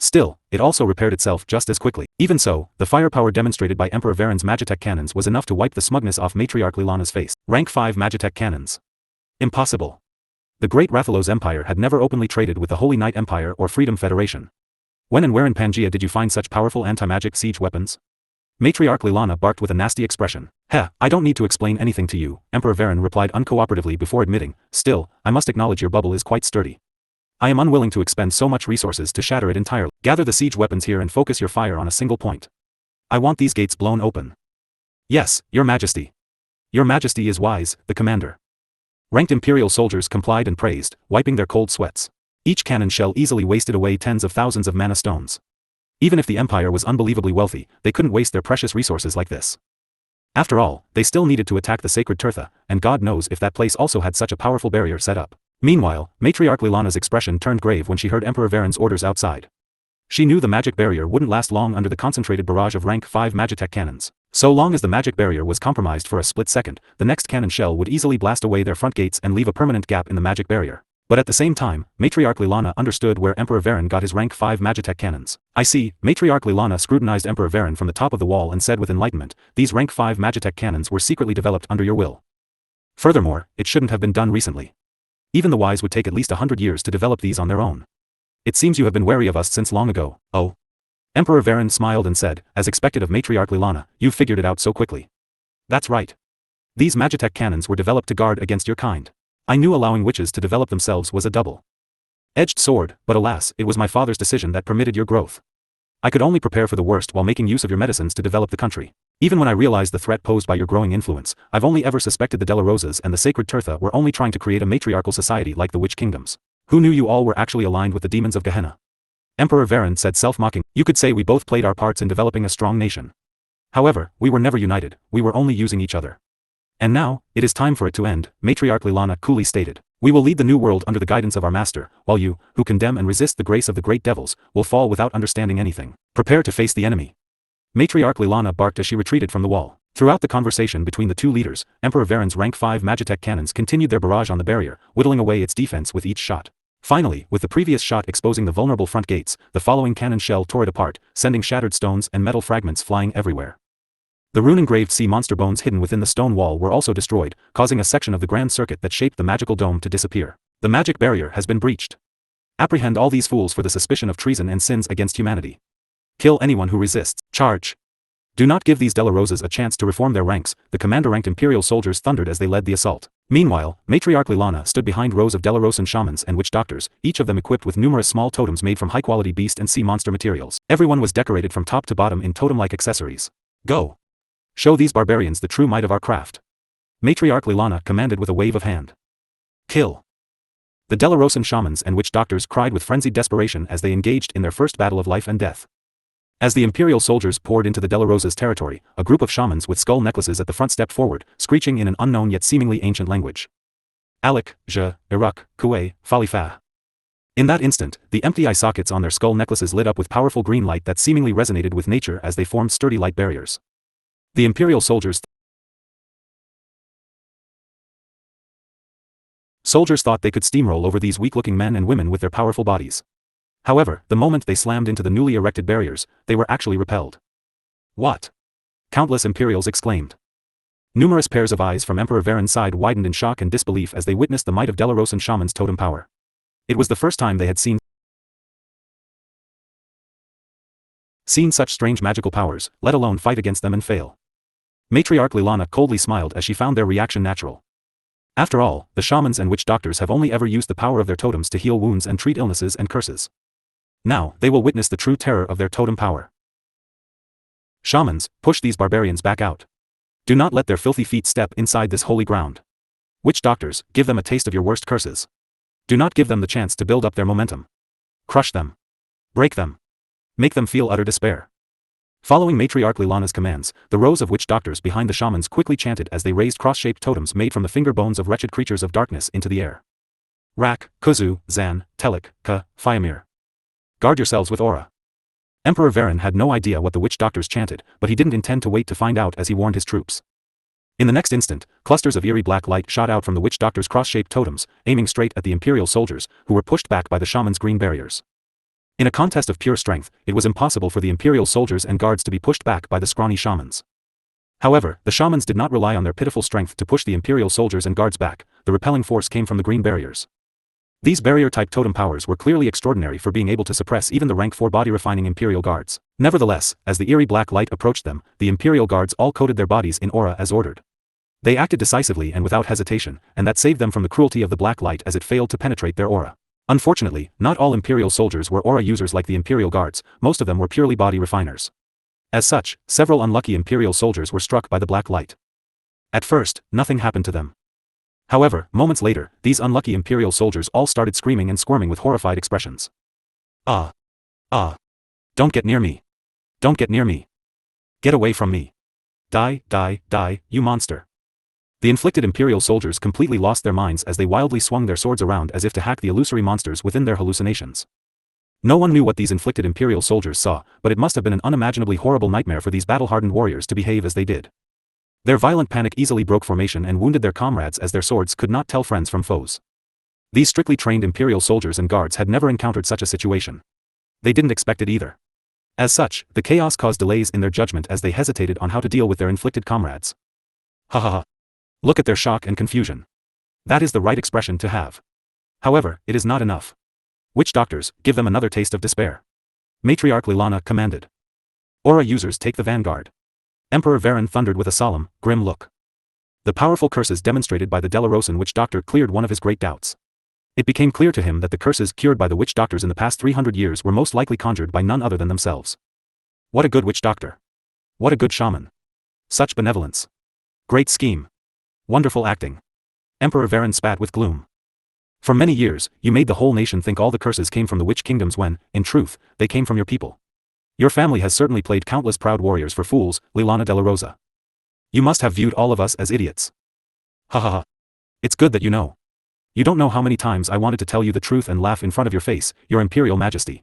Still, it also repaired itself just as quickly. Even so, the firepower demonstrated by Emperor Varen's Magitech cannons was enough to wipe the smugness off Matriarch Lilana's face. Rank 5 Magitech cannons. Impossible. The Great Rathalos Empire had never openly traded with the Holy Knight Empire or Freedom Federation. When and where in Pangaea did you find such powerful anti-magic siege weapons? Matriarch Lilana barked with a nasty expression. Heh, I don't need to explain anything to you, Emperor Varen replied uncooperatively before admitting, still, I must acknowledge your bubble is quite sturdy. I am unwilling to expend so much resources to shatter it entirely. Gather the siege weapons here and focus your fire on a single point. I want these gates blown open. Yes, your majesty. Your majesty is wise, the commander. Ranked imperial soldiers complied and praised, wiping their cold sweats. Each cannon shell easily wasted away tens of thousands of mana stones. Even if the empire was unbelievably wealthy, they couldn't waste their precious resources like this. After all, they still needed to attack the sacred Tirtha, and God knows if that place also had such a powerful barrier set up. Meanwhile, Matriarch Lilana's expression turned grave when she heard Emperor Varen's orders outside. She knew the magic barrier wouldn't last long under the concentrated barrage of rank 5 Magitech cannons. So long as the magic barrier was compromised for a split second, the next cannon shell would easily blast away their front gates and leave a permanent gap in the magic barrier. But at the same time, Matriarch Lilana understood where Emperor Varen got his rank 5 Magitech cannons. I see, Matriarch Lilana scrutinized Emperor Varen from the top of the wall and said with enlightenment, these rank 5 Magitech cannons were secretly developed under your will. Furthermore, it shouldn't have been done recently. Even the wise would take at least 100 years to develop these on their own. It seems you have been wary of us since long ago. Oh. Emperor Varen smiled and said, as expected of Matriarch Lilana, you've figured it out so quickly. That's right. These Magitech cannons were developed to guard against your kind. I knew allowing witches to develop themselves was a double-edged sword, but alas, it was my father's decision that permitted your growth. I could only prepare for the worst while making use of your medicines to develop the country. Even when I realized the threat posed by your growing influence, I've only ever suspected the Delarosas and the sacred Tirtha were only trying to create a matriarchal society like the witch kingdoms. Who knew you all were actually aligned with the demons of Gehenna? Emperor Varen said self-mocking, you could say we both played our parts in developing a strong nation. However, we were never united, we were only using each other. And now, it is time for it to end, Matriarch Lilana coolly stated. We will lead the new world under the guidance of our master, while you, who condemn and resist the grace of the great devils, will fall without understanding anything. Prepare to face the enemy. Matriarch Lilana barked as she retreated from the wall. Throughout the conversation between the two leaders, Emperor Varen's rank 5 Magitech cannons continued their barrage on the barrier, whittling away its defense with each shot. Finally, with the previous shot exposing the vulnerable front gates, the following cannon shell tore it apart, sending shattered stones and metal fragments flying everywhere. The rune-engraved sea monster bones hidden within the stone wall were also destroyed, causing a section of the grand circuit that shaped the magical dome to disappear. The magic barrier has been breached. Apprehend all these fools for the suspicion of treason and sins against humanity. Kill anyone who resists. Charge. Do not give these Delarosas a chance to reform their ranks, the commander-ranked imperial soldiers thundered as they led the assault. Meanwhile, Matriarch Lilana stood behind rows of Delarosan shamans and witch doctors, each of them equipped with numerous small totems made from high-quality beast and sea monster materials. Everyone was decorated from top to bottom in totem-like accessories. Go. Show these barbarians the true might of our craft. Matriarch Lilana commanded with a wave of hand. Kill. The Delarosan shamans and witch doctors cried with frenzied desperation as they engaged in their first battle of life and death. As the imperial soldiers poured into the Delarosa's territory, a group of shamans with skull necklaces at the front stepped forward, screeching in an unknown yet seemingly ancient language. Alec, Je, Iraq, Kuei, Falifah. In that instant, the empty eye sockets on their skull necklaces lit up with powerful green light that seemingly resonated with nature as they formed sturdy light barriers. The imperial soldiers thought they could steamroll over these weak-looking men and women with their powerful bodies. However, the moment they slammed into the newly erected barriers, they were actually repelled. What? Countless Imperials exclaimed. Numerous pairs of eyes from Emperor Varen's side widened in shock and disbelief as they witnessed the might of Delarosan shamans' totem power. It was the first time they had seen such strange magical powers, let alone fight against them and fail. Matriarch Lilana coldly smiled as she found their reaction natural. After all, the shamans and witch doctors have only ever used the power of their totems to heal wounds and treat illnesses and curses. Now, they will witness the true terror of their totem power. Shamans, push these barbarians back out. Do not let their filthy feet step inside this holy ground. Witch doctors, give them a taste of your worst curses. Do not give them the chance to build up their momentum. Crush them. Break them. Make them feel utter despair. Following Matriarch Lilana's commands, the rows of witch doctors behind the shamans quickly chanted as they raised cross-shaped totems made from the finger bones of wretched creatures of darkness into the air. Rak, Kuzu, Zan, Telik, Ka, Fiamir. Guard yourselves with aura. Emperor Varen had no idea what the witch doctors chanted, but he didn't intend to wait to find out as he warned his troops. In the next instant, clusters of eerie black light shot out from the witch doctors' cross-shaped totems, aiming straight at the imperial soldiers, who were pushed back by the shamans' green barriers. In a contest of pure strength, it was impossible for the Imperial soldiers and guards to be pushed back by the scrawny shamans. However, the shamans did not rely on their pitiful strength to push the Imperial soldiers and guards back. The repelling force came from the green barriers. These barrier-type totem powers were clearly extraordinary for being able to suppress even the rank 4 body-refining Imperial guards. Nevertheless, as the eerie black light approached them, the Imperial guards all coated their bodies in aura as ordered. They acted decisively and without hesitation, and that saved them from the cruelty of the black light as it failed to penetrate their aura. Unfortunately, not all Imperial soldiers were aura users like the Imperial guards, most of them were purely body refiners. As such, several unlucky Imperial soldiers were struck by the black light. At first, nothing happened to them. However, moments later, these unlucky Imperial soldiers all started screaming and squirming with horrified expressions. Ah! Ah! Don't get near me! Don't get near me! Get away from me! Die, die, die, you monster! The inflicted Imperial soldiers completely lost their minds as they wildly swung their swords around as if to hack the illusory monsters within their hallucinations. No one knew what these inflicted Imperial soldiers saw, but it must have been an unimaginably horrible nightmare for these battle-hardened warriors to behave as they did. Their violent panic easily broke formation and wounded their comrades as their swords could not tell friends from foes. These strictly trained Imperial soldiers and guards had never encountered such a situation. They didn't expect it either. As such, the chaos caused delays in their judgment as they hesitated on how to deal with their inflicted comrades. Ha ha ha. Look at their shock and confusion. That is the right expression to have. However, it is not enough. Witch doctors, give them another taste of despair. Matriarch Lilana commanded. Aura users take the vanguard. Emperor Vaan thundered with a solemn, grim look. The powerful curses demonstrated by the Delarosan witch doctor cleared one of his great doubts. It became clear to him that the curses cured by the witch doctors in the past 300 years were most likely conjured by none other than themselves. What a good witch doctor. What a good shaman. Such benevolence. Great scheme. Wonderful acting. Emperor Vaan spat with gloom. For many years, you made the whole nation think all the curses came from the witch kingdoms when, in truth, they came from your people. Your family has certainly played countless proud warriors for fools, Lilana de la Rosa. You must have viewed all of us as idiots. Ha ha ha. It's good that you know. You don't know how many times I wanted to tell you the truth and laugh in front of your face, your Imperial Majesty.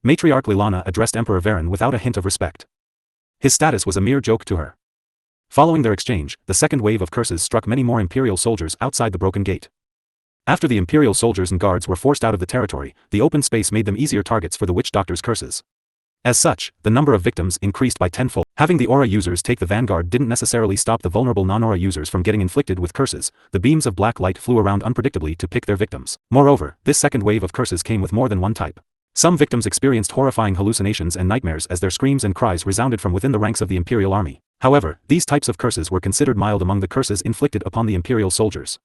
Matriarch Lilana addressed Emperor Vaan without a hint of respect. His status was a mere joke to her. Following their exchange, the second wave of curses struck many more Imperial soldiers outside the broken gate. After the Imperial soldiers and guards were forced out of the territory, the open space made them easier targets for the witch doctor's curses. As such, the number of victims increased by tenfold. Having the aura users take the vanguard didn't necessarily stop the vulnerable non-aura users from getting inflicted with curses. The beams of black light flew around unpredictably to pick their victims. Moreover, this second wave of curses came with more than one type. Some victims experienced horrifying hallucinations and nightmares as their screams and cries resounded from within the ranks of the Imperial army. However, these types of curses were considered mild among the curses inflicted upon the Imperial soldiers.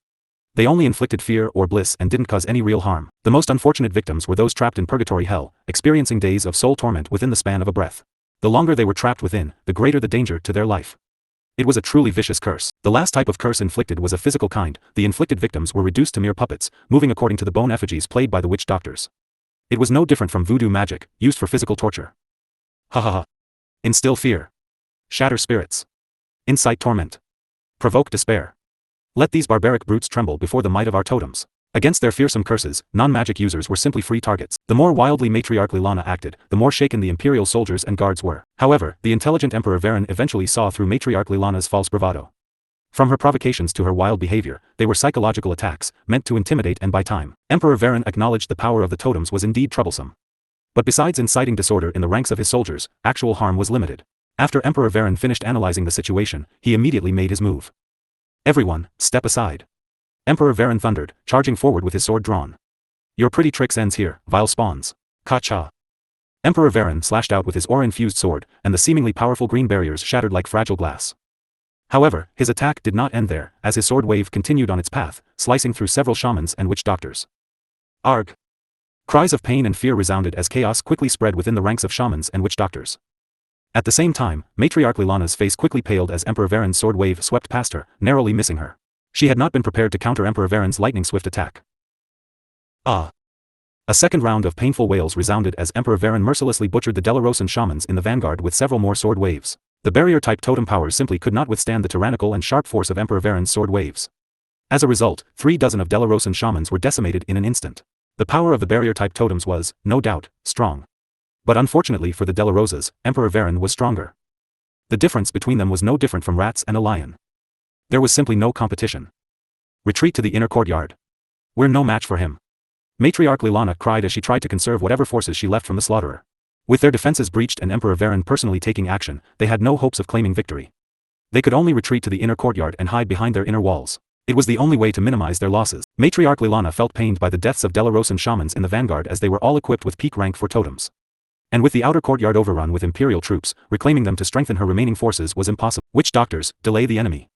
They only inflicted fear or bliss and didn't cause any real harm. The most unfortunate victims were those trapped in purgatory hell, experiencing days of soul torment within the span of a breath. The longer they were trapped within, the greater the danger to their life. It was a truly vicious curse. The last type of curse inflicted was a physical kind. The inflicted victims were reduced to mere puppets, moving according to the bone effigies played by the witch doctors. It was no different from voodoo magic, used for physical torture. Ha ha ha. Instill fear. Shatter spirits. Incite torment. Provoke despair. Let these barbaric brutes tremble before the might of our totems. Against their fearsome curses, non-magic users were simply free targets. The more wildly Matriarch Lilana acted, the more shaken the Imperial soldiers and guards were. However, the intelligent Emperor Vaan eventually saw through Matriarch Lilana's false bravado. From her provocations to her wild behavior, they were psychological attacks, meant to intimidate and buy time. Emperor Vaan acknowledged the power of the totems was indeed troublesome. But besides inciting disorder in the ranks of his soldiers, actual harm was limited. After Emperor Vaan finished analyzing the situation, he immediately made his move. Everyone, step aside. Emperor Vaan thundered, charging forward with his sword drawn. Your pretty tricks ends here, vile spawns. Ka-cha. Emperor Vaan slashed out with his aura-infused sword, and the seemingly powerful green barriers shattered like fragile glass. However, his attack did not end there, as his sword wave continued on its path, slicing through several shamans and witch doctors. Arg! Cries of pain and fear resounded as chaos quickly spread within the ranks of shamans and witch doctors. At the same time, Matriarch Lilana's face quickly paled as Emperor Vaan's sword wave swept past her, narrowly missing her. She had not been prepared to counter Emperor Vaan's lightning-swift attack. Ah! A second round of painful wails resounded as Emperor Vaan mercilessly butchered the Delarosan shamans in the vanguard with several more sword waves. The barrier-type totem powers simply could not withstand the tyrannical and sharp force of Emperor Vaan's sword waves. As a result, 36 of Delarosan shamans were decimated in an instant. The power of the barrier-type totems was, no doubt, strong. But unfortunately for the Delarosas, Emperor Vaan was stronger. The difference between them was no different from rats and a lion. There was simply no competition. Retreat to the inner courtyard. We're no match for him. Matriarch Lilana cried as she tried to conserve whatever forces she left from the slaughterer. With their defenses breached and Emperor Vaan personally taking action, they had no hopes of claiming victory. They could only retreat to the inner courtyard and hide behind their inner walls. It was the only way to minimize their losses. Matriarch Lilana felt pained by the deaths of Delarosan shamans in the vanguard as they were all equipped with peak rank for totems. And with the outer courtyard overrun with imperial troops, reclaiming them to strengthen her remaining forces was impossible. Witch doctors, delay the enemy.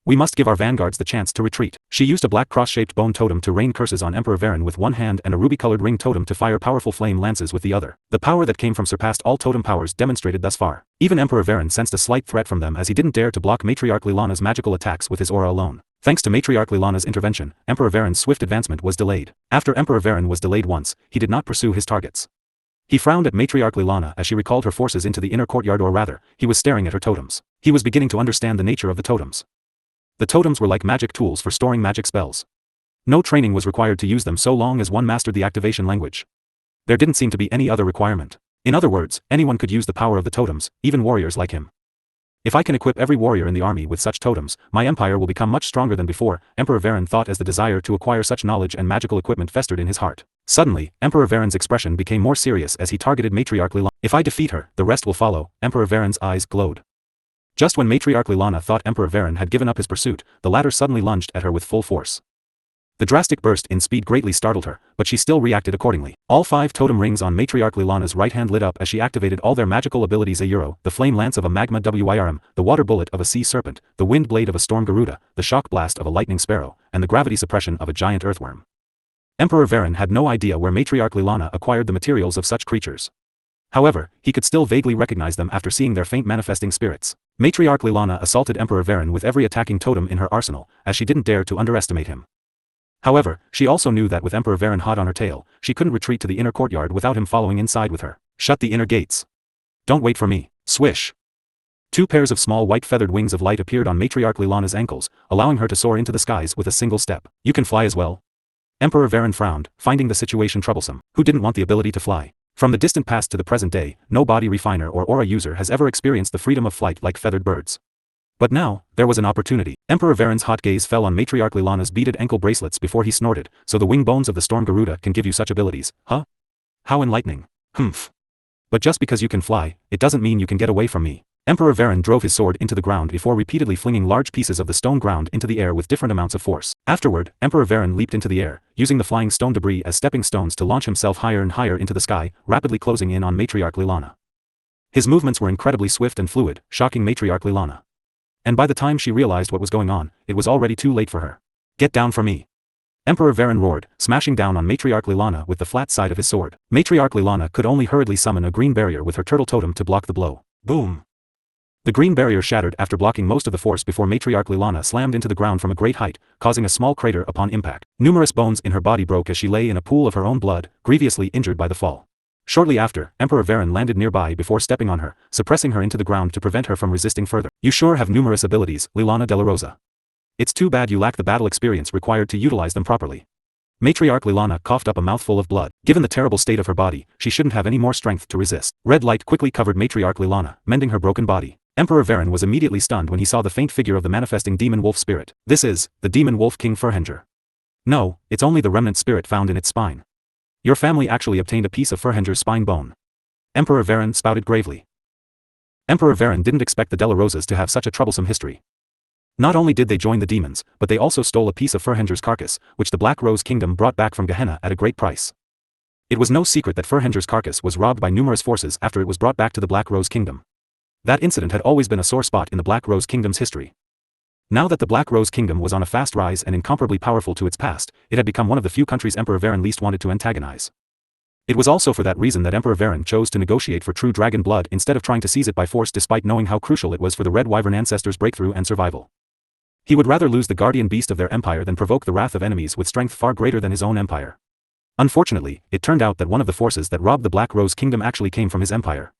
We must give our vanguards the chance to retreat. She used a black cross-shaped bone totem to rain curses on Emperor Vaan with one hand and a ruby-colored ring totem to fire powerful flame lances with the other. The power that came from surpassed all totem powers demonstrated thus far. Even Emperor Vaan sensed a slight threat from them as he didn't dare to block Matriarch Lilana's magical attacks with his aura alone. Thanks to Matriarch Lilana's intervention, Emperor Vaan's swift advancement was delayed. After Emperor Vaan was delayed once, he did not pursue his targets. He frowned at Matriarch Lilana as she recalled her forces into the inner courtyard, or rather, he was staring at her totems. He was beginning to understand the nature of the totems. The totems were like magic tools for storing magic spells. No training was required to use them so long as one mastered the activation language. There didn't seem to be any other requirement. In other words, anyone could use the power of the totems, even warriors like him. If I can equip every warrior in the army with such totems, my empire will become much stronger than before, Emperor Vaan thought as the desire to acquire such knowledge and magical equipment festered in his heart. Suddenly, Emperor Vaan's expression became more serious as he targeted Matriarch Lilana. If I defeat her, the rest will follow. Emperor Vaan's eyes glowed. Just when Matriarch Lilana thought Emperor Vaan had given up his pursuit, the latter suddenly lunged at her with full force. The drastic burst in speed greatly startled her, but she still reacted accordingly. All 5 totem rings on Matriarch Lilana's right hand lit up as she activated all their magical abilities: the flame lance of a magma wirm, the water bullet of a sea serpent, the wind blade of a storm garuda, the shock blast of a lightning sparrow, and the gravity suppression of a giant earthworm. Emperor Vaan had no idea where Matriarch Lilana acquired the materials of such creatures. However, he could still vaguely recognize them after seeing their faint manifesting spirits. Matriarch Lilana assaulted Emperor Vaan with every attacking totem in her arsenal, as she didn't dare to underestimate him. However, she also knew that with Emperor Vaan hot on her tail, she couldn't retreat to the inner courtyard without him following inside with her. Shut the inner gates. Don't wait for me. Swish. 2 pairs of small white feathered wings of light appeared on Matriarch Lilana's ankles, allowing her to soar into the skies with a single step. You can fly as well? Emperor Vaan frowned, finding the situation troublesome. Who didn't want the ability to fly? From the distant past to the present day, no body refiner or aura user has ever experienced the freedom of flight like feathered birds. But now, there was an opportunity. Emperor Vaan's hot gaze fell on Matriarch Lilana's beaded ankle bracelets before he snorted. So the wing bones of the storm garuda can give you such abilities, huh? How enlightening. Humph. But just because you can fly, it doesn't mean you can get away from me. Emperor Vaan drove his sword into the ground before repeatedly flinging large pieces of the stone ground into the air with different amounts of force. Afterward, Emperor Vaan leaped into the air, using the flying stone debris as stepping stones to launch himself higher and higher into the sky, rapidly closing in on Matriarch Lilana. His movements were incredibly swift and fluid, shocking Matriarch Lilana. And by the time she realized what was going on, it was already too late for her. Get down from me. Emperor Vaan roared, smashing down on Matriarch Lilana with the flat side of his sword. Matriarch Lilana could only hurriedly summon a green barrier with her turtle totem to block the blow. Boom. The green barrier shattered after blocking most of the force before Matriarch Lilana slammed into the ground from a great height, causing a small crater upon impact. Numerous bones in her body broke as she lay in a pool of her own blood, grievously injured by the fall. Shortly after, Emperor Vaan landed nearby before stepping on her, suppressing her into the ground to prevent her from resisting further. You sure have numerous abilities, Lilana de la Rosa. It's too bad you lack the battle experience required to utilize them properly. Matriarch Lilana coughed up a mouthful of blood. Given the terrible state of her body, she shouldn't have any more strength to resist. Red light quickly covered Matriarch Lilana, mending her broken body. Emperor Vaan was immediately stunned when he saw the faint figure of the manifesting demon wolf spirit. This is the demon wolf king Furhenger. No, it's only the remnant spirit found in its spine. Your family actually obtained a piece of Furhenger's spine bone. Emperor Vaan spouted gravely. Emperor Vaan didn't expect the De La Rosas to have such a troublesome history. Not only did they join the demons, but they also stole a piece of Furhenger's carcass, which the Black Rose Kingdom brought back from Gehenna at a great price. It was no secret that Furhenger's carcass was robbed by numerous forces after it was brought back to the Black Rose Kingdom. That incident had always been a sore spot in the Black Rose Kingdom's history. Now that the Black Rose Kingdom was on a fast rise and incomparably powerful to its past, it had become one of the few countries Emperor Vaan least wanted to antagonize. It was also for that reason that Emperor Vaan chose to negotiate for true dragon blood instead of trying to seize it by force, despite knowing how crucial it was for the Red Wyvern ancestors' breakthrough and survival. He would rather lose the guardian beast of their empire than provoke the wrath of enemies with strength far greater than his own empire. Unfortunately, it turned out that one of the forces that robbed the Black Rose Kingdom actually came from his empire.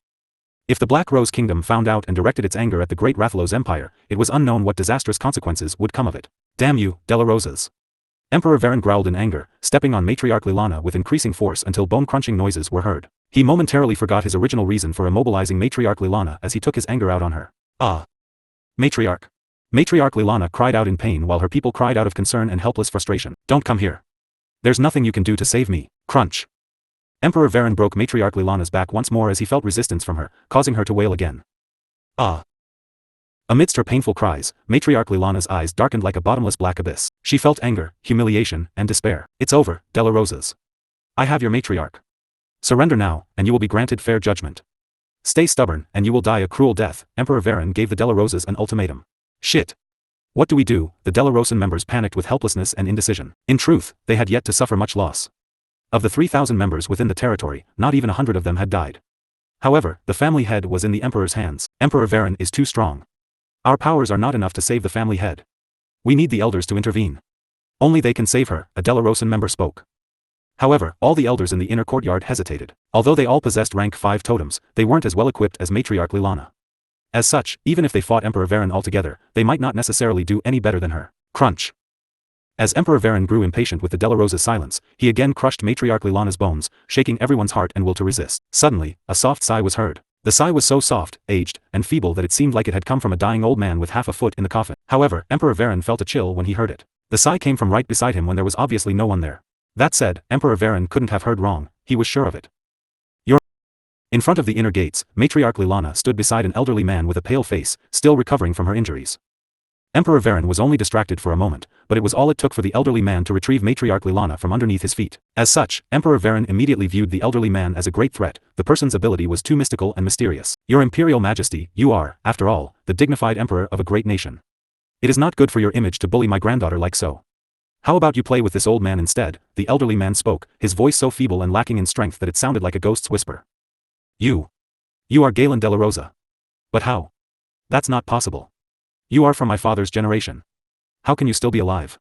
If the Black Rose Kingdom found out and directed its anger at the Great Rathalos Empire, it was unknown what disastrous consequences would come of it. Damn you, De La Rosas. Emperor Vaan growled in anger, stepping on Matriarch Lilana with increasing force until bone-crunching noises were heard. He momentarily forgot his original reason for immobilizing Matriarch Lilana as he took his anger out on her. Ah! Matriarch! Matriarch Lilana cried out in pain while her people cried out of concern and helpless frustration. Don't come here. There's nothing you can do to save me. Crunch. Emperor Vaan broke matriarch Lilana's back once more as he felt resistance from her, causing her to wail again. Ah. Amidst her painful cries, matriarch Lilana's eyes darkened like a bottomless black abyss. She felt anger, humiliation, and despair. It's over, Della Rosas. I have your matriarch. Surrender now, and you will be granted fair judgment. Stay stubborn, and you will die a cruel death. Emperor Vaan gave the Della Rosas an ultimatum. Shit. What do we do? The Della Rosan members panicked with helplessness and indecision. In truth, they had yet to suffer much loss. Of the 3,000 members within the territory, not even 100 of them had died. However, the family head was in the Emperor's hands. Emperor Vaan is too strong. Our powers are not enough to save the family head. We need the elders to intervene. Only they can save her, a Della Rosan member spoke. However, all the elders in the inner courtyard hesitated. Although they all possessed rank 5 totems, they weren't as well equipped as matriarch Lilana. As such, even if they fought Emperor Vaan altogether, they might not necessarily do any better than her. Crunch. As Emperor Vaan grew impatient with the Della Rosa's silence, he again crushed matriarch Lilana's bones, shaking everyone's heart and will to resist. Suddenly, a soft sigh was heard. The sigh was so soft, aged, and feeble that it seemed like it had come from a dying old man with half a foot in the coffin. However, Emperor Vaan felt a chill when he heard it. The sigh came from right beside him when there was obviously no one there. That said, Emperor Vaan couldn't have heard wrong, he was sure of it. In front of the inner gates, matriarch Lilana stood beside an elderly man with a pale face, still recovering from her injuries. Emperor Vaan was only distracted for a moment, but it was all it took for the elderly man to retrieve matriarch Lilana from underneath his feet. As such, Emperor Vaan immediately viewed the elderly man as a great threat. The person's ability was too mystical and mysterious. Your Imperial Majesty, you are, after all, the dignified emperor of a great nation. It is not good for your image to bully my granddaughter like so. How about you play with this old man instead? The elderly man spoke, his voice so feeble and lacking in strength that it sounded like a ghost's whisper. You are Galen Della Rosa. But how? That's not possible. You are from my father's generation. How can you still be alive?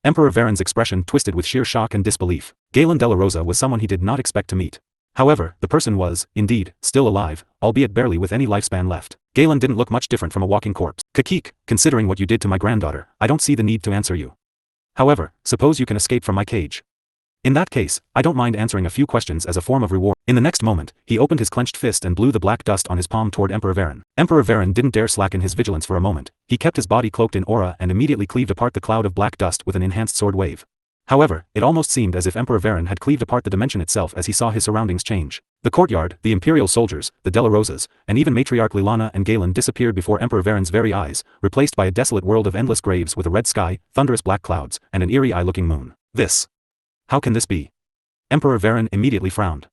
Emperor Varen's expression twisted with sheer shock and disbelief. Galen Della Rosa was someone he did not expect to meet. However, the person was, indeed, still alive, albeit barely with any lifespan left. Galen didn't look much different from a walking corpse. Kakik, considering what you did to my granddaughter, I don't see the need to answer you. However, suppose you can escape from my cage. In that case, I don't mind answering a few questions as a form of reward. In the next moment, he opened his clenched fist and blew the black dust on his palm toward Emperor Vaan. Emperor Vaan didn't dare slacken his vigilance for a moment. He kept his body cloaked in aura and immediately cleaved apart the cloud of black dust with an enhanced sword wave. However, it almost seemed as if Emperor Vaan had cleaved apart the dimension itself as he saw his surroundings change. The courtyard, the Imperial soldiers, the Della Rosas, and even matriarch Lilana and Galen disappeared before Emperor Varen's very eyes, replaced by a desolate world of endless graves with a red sky, thunderous black clouds, and an eerie eye-looking moon. How can this be? Emperor Vaan immediately frowned.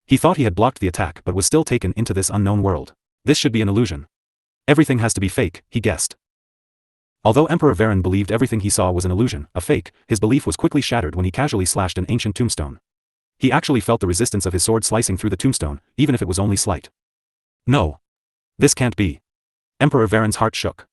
He thought he had blocked the attack but was still taken into this unknown world. This should be an illusion. Everything has to be fake, he guessed. Although Emperor Vaan believed everything he saw was an illusion, a fake, his belief was quickly shattered when he casually slashed an ancient tombstone. He actually felt the resistance of his sword slicing through the tombstone, even if it was only slight. No. This can't be. Emperor Varen's heart shook.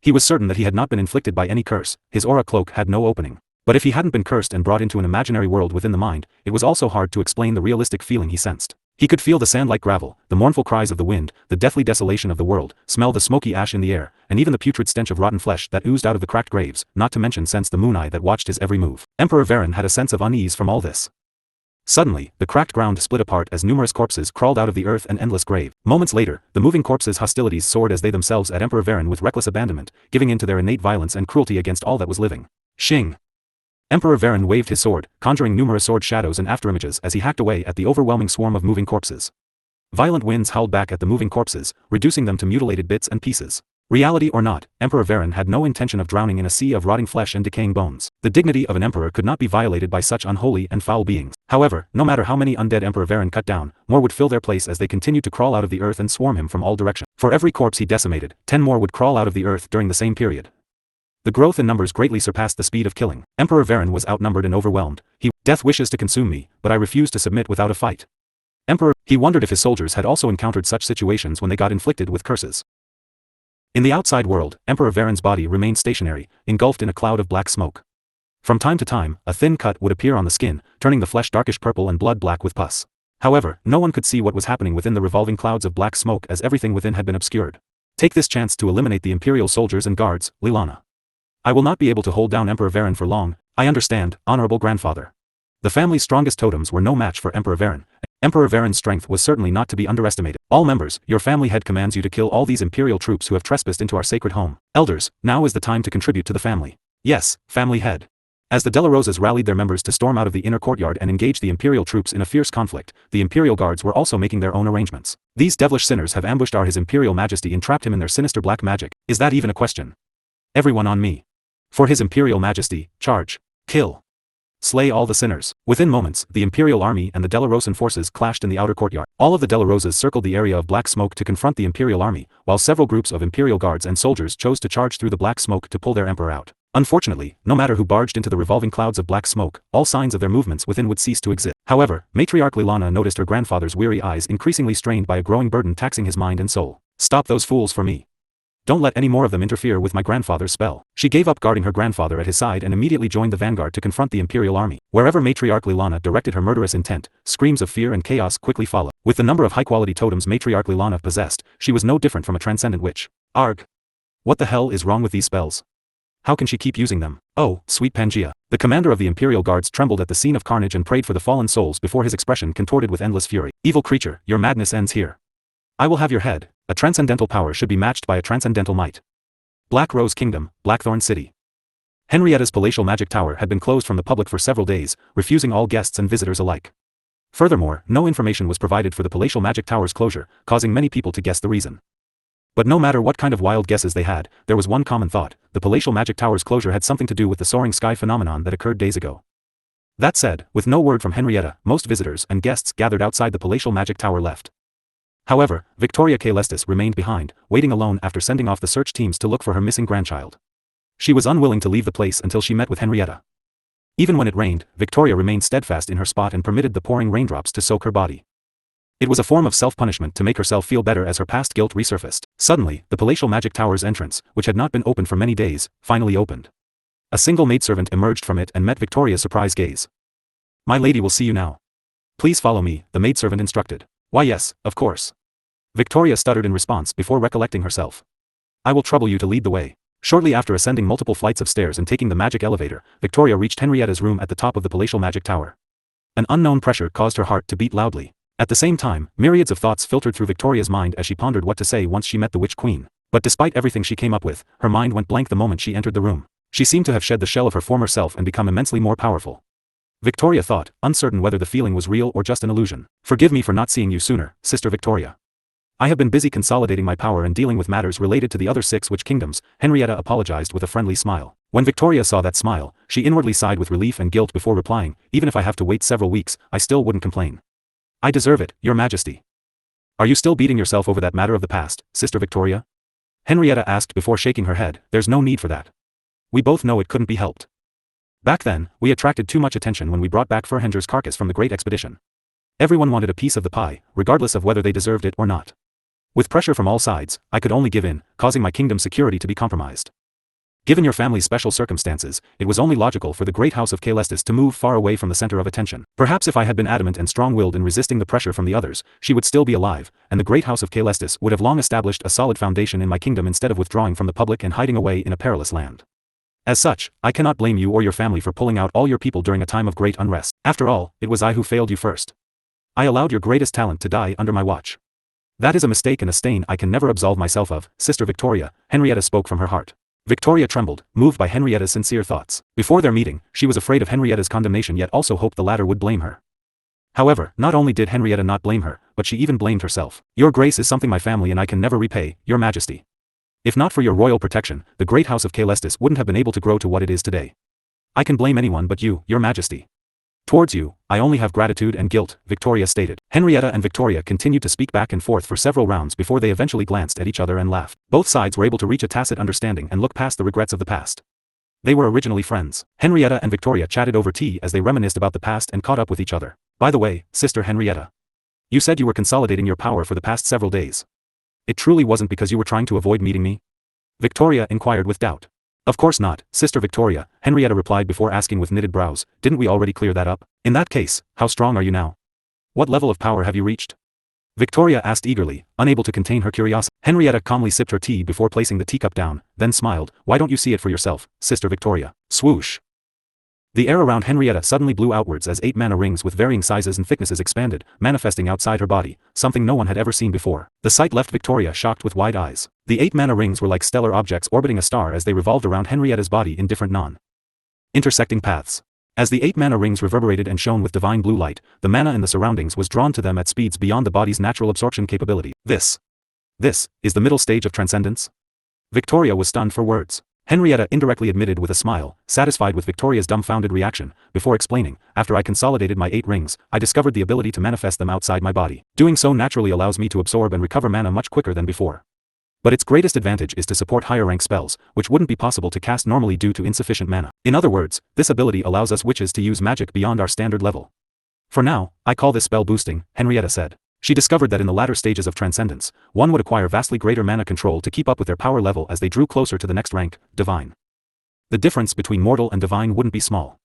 He was certain that he had not been inflicted by any curse, his aura cloak had no opening. But if he hadn't been cursed and brought into an imaginary world within the mind, it was also hard to explain the realistic feeling he sensed. He could feel the sand like gravel, the mournful cries of the wind, the deathly desolation of the world, smell the smoky ash in the air, and even the putrid stench of rotten flesh that oozed out of the cracked graves, not to mention sense the moon eye that watched his every move. Emperor Vaan had a sense of unease from all this. Suddenly, the cracked ground split apart as numerous corpses crawled out of the earth and endless grave. Moments later, the moving corpses' hostilities soared as they themselves at Emperor Vaan with reckless abandonment, giving in to their innate violence and cruelty against all that was living. Shing! Emperor Vaan waved his sword, conjuring numerous sword shadows and afterimages as he hacked away at the overwhelming swarm of moving corpses. Violent winds howled back at the moving corpses, reducing them to mutilated bits and pieces. Reality or not, Emperor Vaan had no intention of drowning in a sea of rotting flesh and decaying bones. The dignity of an emperor could not be violated by such unholy and foul beings. However, no matter how many undead Emperor Vaan cut down, more would fill their place as they continued to crawl out of the earth and swarm him from all directions. For every corpse he decimated, 10 more would crawl out of the earth during the same period. The growth in numbers greatly surpassed the speed of killing. Emperor Vaan was outnumbered and overwhelmed. Death wishes to consume me, but I refuse to submit without a fight. He wondered if his soldiers had also encountered such situations when they got inflicted with curses. In the outside world, Emperor Varen's body remained stationary, engulfed in a cloud of black smoke. From time to time, a thin cut would appear on the skin, turning the flesh darkish purple and blood black with pus. However, no one could see what was happening within the revolving clouds of black smoke as everything within had been obscured. Take this chance to eliminate the Imperial soldiers and guards, Lilana. I will not be able to hold down Emperor Vaan for long, I understand, honorable grandfather. The family's strongest totems were no match for Emperor Vaan. Emperor Varen's strength was certainly not to be underestimated. All members, your family head commands you to kill all these Imperial troops who have trespassed into our sacred home. Elders, now is the time to contribute to the family. Yes, family head. As the De La Rosas rallied their members to storm out of the inner courtyard and engage the Imperial troops in a fierce conflict, the Imperial guards were also making their own arrangements. These devilish sinners have ambushed our His Imperial Majesty and trapped him in their sinister black magic. Is that even a question? Everyone on me. For His Imperial Majesty, charge. Kill. Slay all the sinners. Within moments, the Imperial army and the De La Rosan forces clashed in the outer courtyard. All of the De La Rosas circled the area of black smoke to confront the Imperial army, while several groups of Imperial guards and soldiers chose to charge through the black smoke to pull their emperor out. Unfortunately, no matter who barged into the revolving clouds of black smoke, all signs of their movements within would cease to exist. However, matriarch Lilana noticed her grandfather's weary eyes increasingly strained by a growing burden taxing his mind and soul. Stop those fools for me. Don't let any more of them interfere with my grandfather's spell. She gave up guarding her grandfather at his side and immediately joined the vanguard to confront the Imperial army. Wherever matriarch Lilana directed her murderous intent, screams of fear and chaos quickly followed. With the number of high-quality totems matriarch Lilana possessed, she was no different from a transcendent witch. Arg! What the hell is wrong with these spells? How can she keep using them? Oh, sweet Pangea. The commander of the Imperial Guards trembled at the scene of carnage and prayed for the fallen souls before his expression contorted with endless fury. Evil creature, your madness ends here. I will have your head. A transcendental power should be matched by a transcendental might. Black Rose Kingdom, Blackthorn City. Henrietta's palatial magic tower had been closed from the public for several days, refusing all guests and visitors alike. Furthermore, no information was provided for the palatial magic tower's closure, causing many people to guess the reason. But no matter what kind of wild guesses they had, there was one common thought: the palatial magic tower's closure had something to do with the soaring sky phenomenon that occurred days ago. That said, with no word from Henrietta, most visitors and guests gathered outside the palatial magic tower left. However, Victoria Caelestis remained behind, waiting alone after sending off the search teams to look for her missing grandchild. She was unwilling to leave the place until she met with Henrietta. Even when it rained, Victoria remained steadfast in her spot and permitted the pouring raindrops to soak her body. It was a form of self-punishment to make herself feel better as her past guilt resurfaced. Suddenly, the palatial magic tower's entrance, which had not been opened for many days, finally opened. A single maidservant emerged from it and met Victoria's surprised gaze. "My lady will see you now. Please follow me," the maidservant instructed. "Why yes, of course." Victoria stuttered in response before recollecting herself. "I will trouble you to lead the way." Shortly after ascending multiple flights of stairs and taking the magic elevator, Victoria reached Henrietta's room at the top of the palatial magic tower. An unknown pressure caused her heart to beat loudly. At the same time, myriads of thoughts filtered through Victoria's mind as she pondered what to say once she met the Witch Queen. But despite everything she came up with, her mind went blank the moment she entered the room. She seemed to have shed the shell of her former self and become immensely more powerful. Victoria thought, uncertain whether the feeling was real or just an illusion. "Forgive me for not seeing you sooner, Sister Victoria. I have been busy consolidating my power and dealing with matters related to the other 6 witch kingdoms," Henrietta apologized with a friendly smile. When Victoria saw that smile, she inwardly sighed with relief and guilt before replying, "Even if I have to wait several weeks, I still wouldn't complain. I deserve it, Your Majesty." "Are you still beating yourself over that matter of the past, Sister Victoria?" Henrietta asked before shaking her head. "There's no need for that. We both know it couldn't be helped. Back then, we attracted too much attention when we brought back Furhenger's carcass from the Great Expedition. Everyone wanted a piece of the pie, regardless of whether they deserved it or not. With pressure from all sides, I could only give in, causing my kingdom's security to be compromised. Given your family's special circumstances, it was only logical for the great house of Caelestis to move far away from the center of attention. Perhaps if I had been adamant and strong-willed in resisting the pressure from the others, she would still be alive, and the great house of Caelestis would have long established a solid foundation in my kingdom instead of withdrawing from the public and hiding away in a perilous land. As such, I cannot blame you or your family for pulling out all your people during a time of great unrest. After all, it was I who failed you first. I allowed your greatest talent to die under my watch. That is a mistake and a stain I can never absolve myself of, Sister Victoria." Henrietta spoke from her heart. Victoria trembled, moved by Henrietta's sincere thoughts. Before their meeting, she was afraid of Henrietta's condemnation yet also hoped the latter would blame her. However, not only did Henrietta not blame her, but she even blamed herself. "Your grace is something my family and I can never repay, Your Majesty. If not for your royal protection, the great house of Caelestis wouldn't have been able to grow to what it is today. I can blame anyone but you, Your Majesty. Towards you, I only have gratitude and guilt," Victoria stated. Henrietta and Victoria continued to speak back and forth for several rounds before they eventually glanced at each other and laughed. Both sides were able to reach a tacit understanding and look past the regrets of the past. They were originally friends. Henrietta and Victoria chatted over tea as they reminisced about the past and caught up with each other. "By the way, Sister Henrietta. You said you were consolidating your power for the past several days. It truly wasn't because you were trying to avoid meeting me?" Victoria inquired with doubt. "Of course not, Sister Victoria," Henrietta replied before asking with knitted brows, "Didn't we already clear that up? In that case, how strong are you now? What level of power have you reached?" Victoria asked eagerly, unable to contain her curiosity. Henrietta calmly sipped her tea before placing the teacup down, then smiled. "Why don't you see it for yourself, Sister Victoria?" Swoosh. The air around Henrietta suddenly blew outwards as 8 mana rings with varying sizes and thicknesses expanded, manifesting outside her body, something no one had ever seen before. The sight left Victoria shocked with wide eyes. The 8 mana rings were like stellar objects orbiting a star as they revolved around Henrietta's body in different Intersecting paths. As the 8 mana rings reverberated and shone with divine blue light, the mana in the surroundings was drawn to them at speeds beyond the body's natural absorption capability. This is the middle stage of transcendence? Victoria was stunned for words. Henrietta indirectly admitted with a smile, satisfied with Victoria's dumbfounded reaction, before explaining, after I consolidated my 8 rings, I discovered the ability to manifest them outside my body. Doing so naturally allows me to absorb and recover mana much quicker than before. But its greatest advantage is to support higher rank spells, which wouldn't be possible to cast normally due to insufficient mana. In other words, this ability allows us witches to use magic beyond our standard level. For now, I call this spell boosting, Henrietta said. She discovered that in the latter stages of transcendence, one would acquire vastly greater mana control to keep up with their power level as they drew closer to the next rank, divine. The difference between mortal and divine wouldn't be small.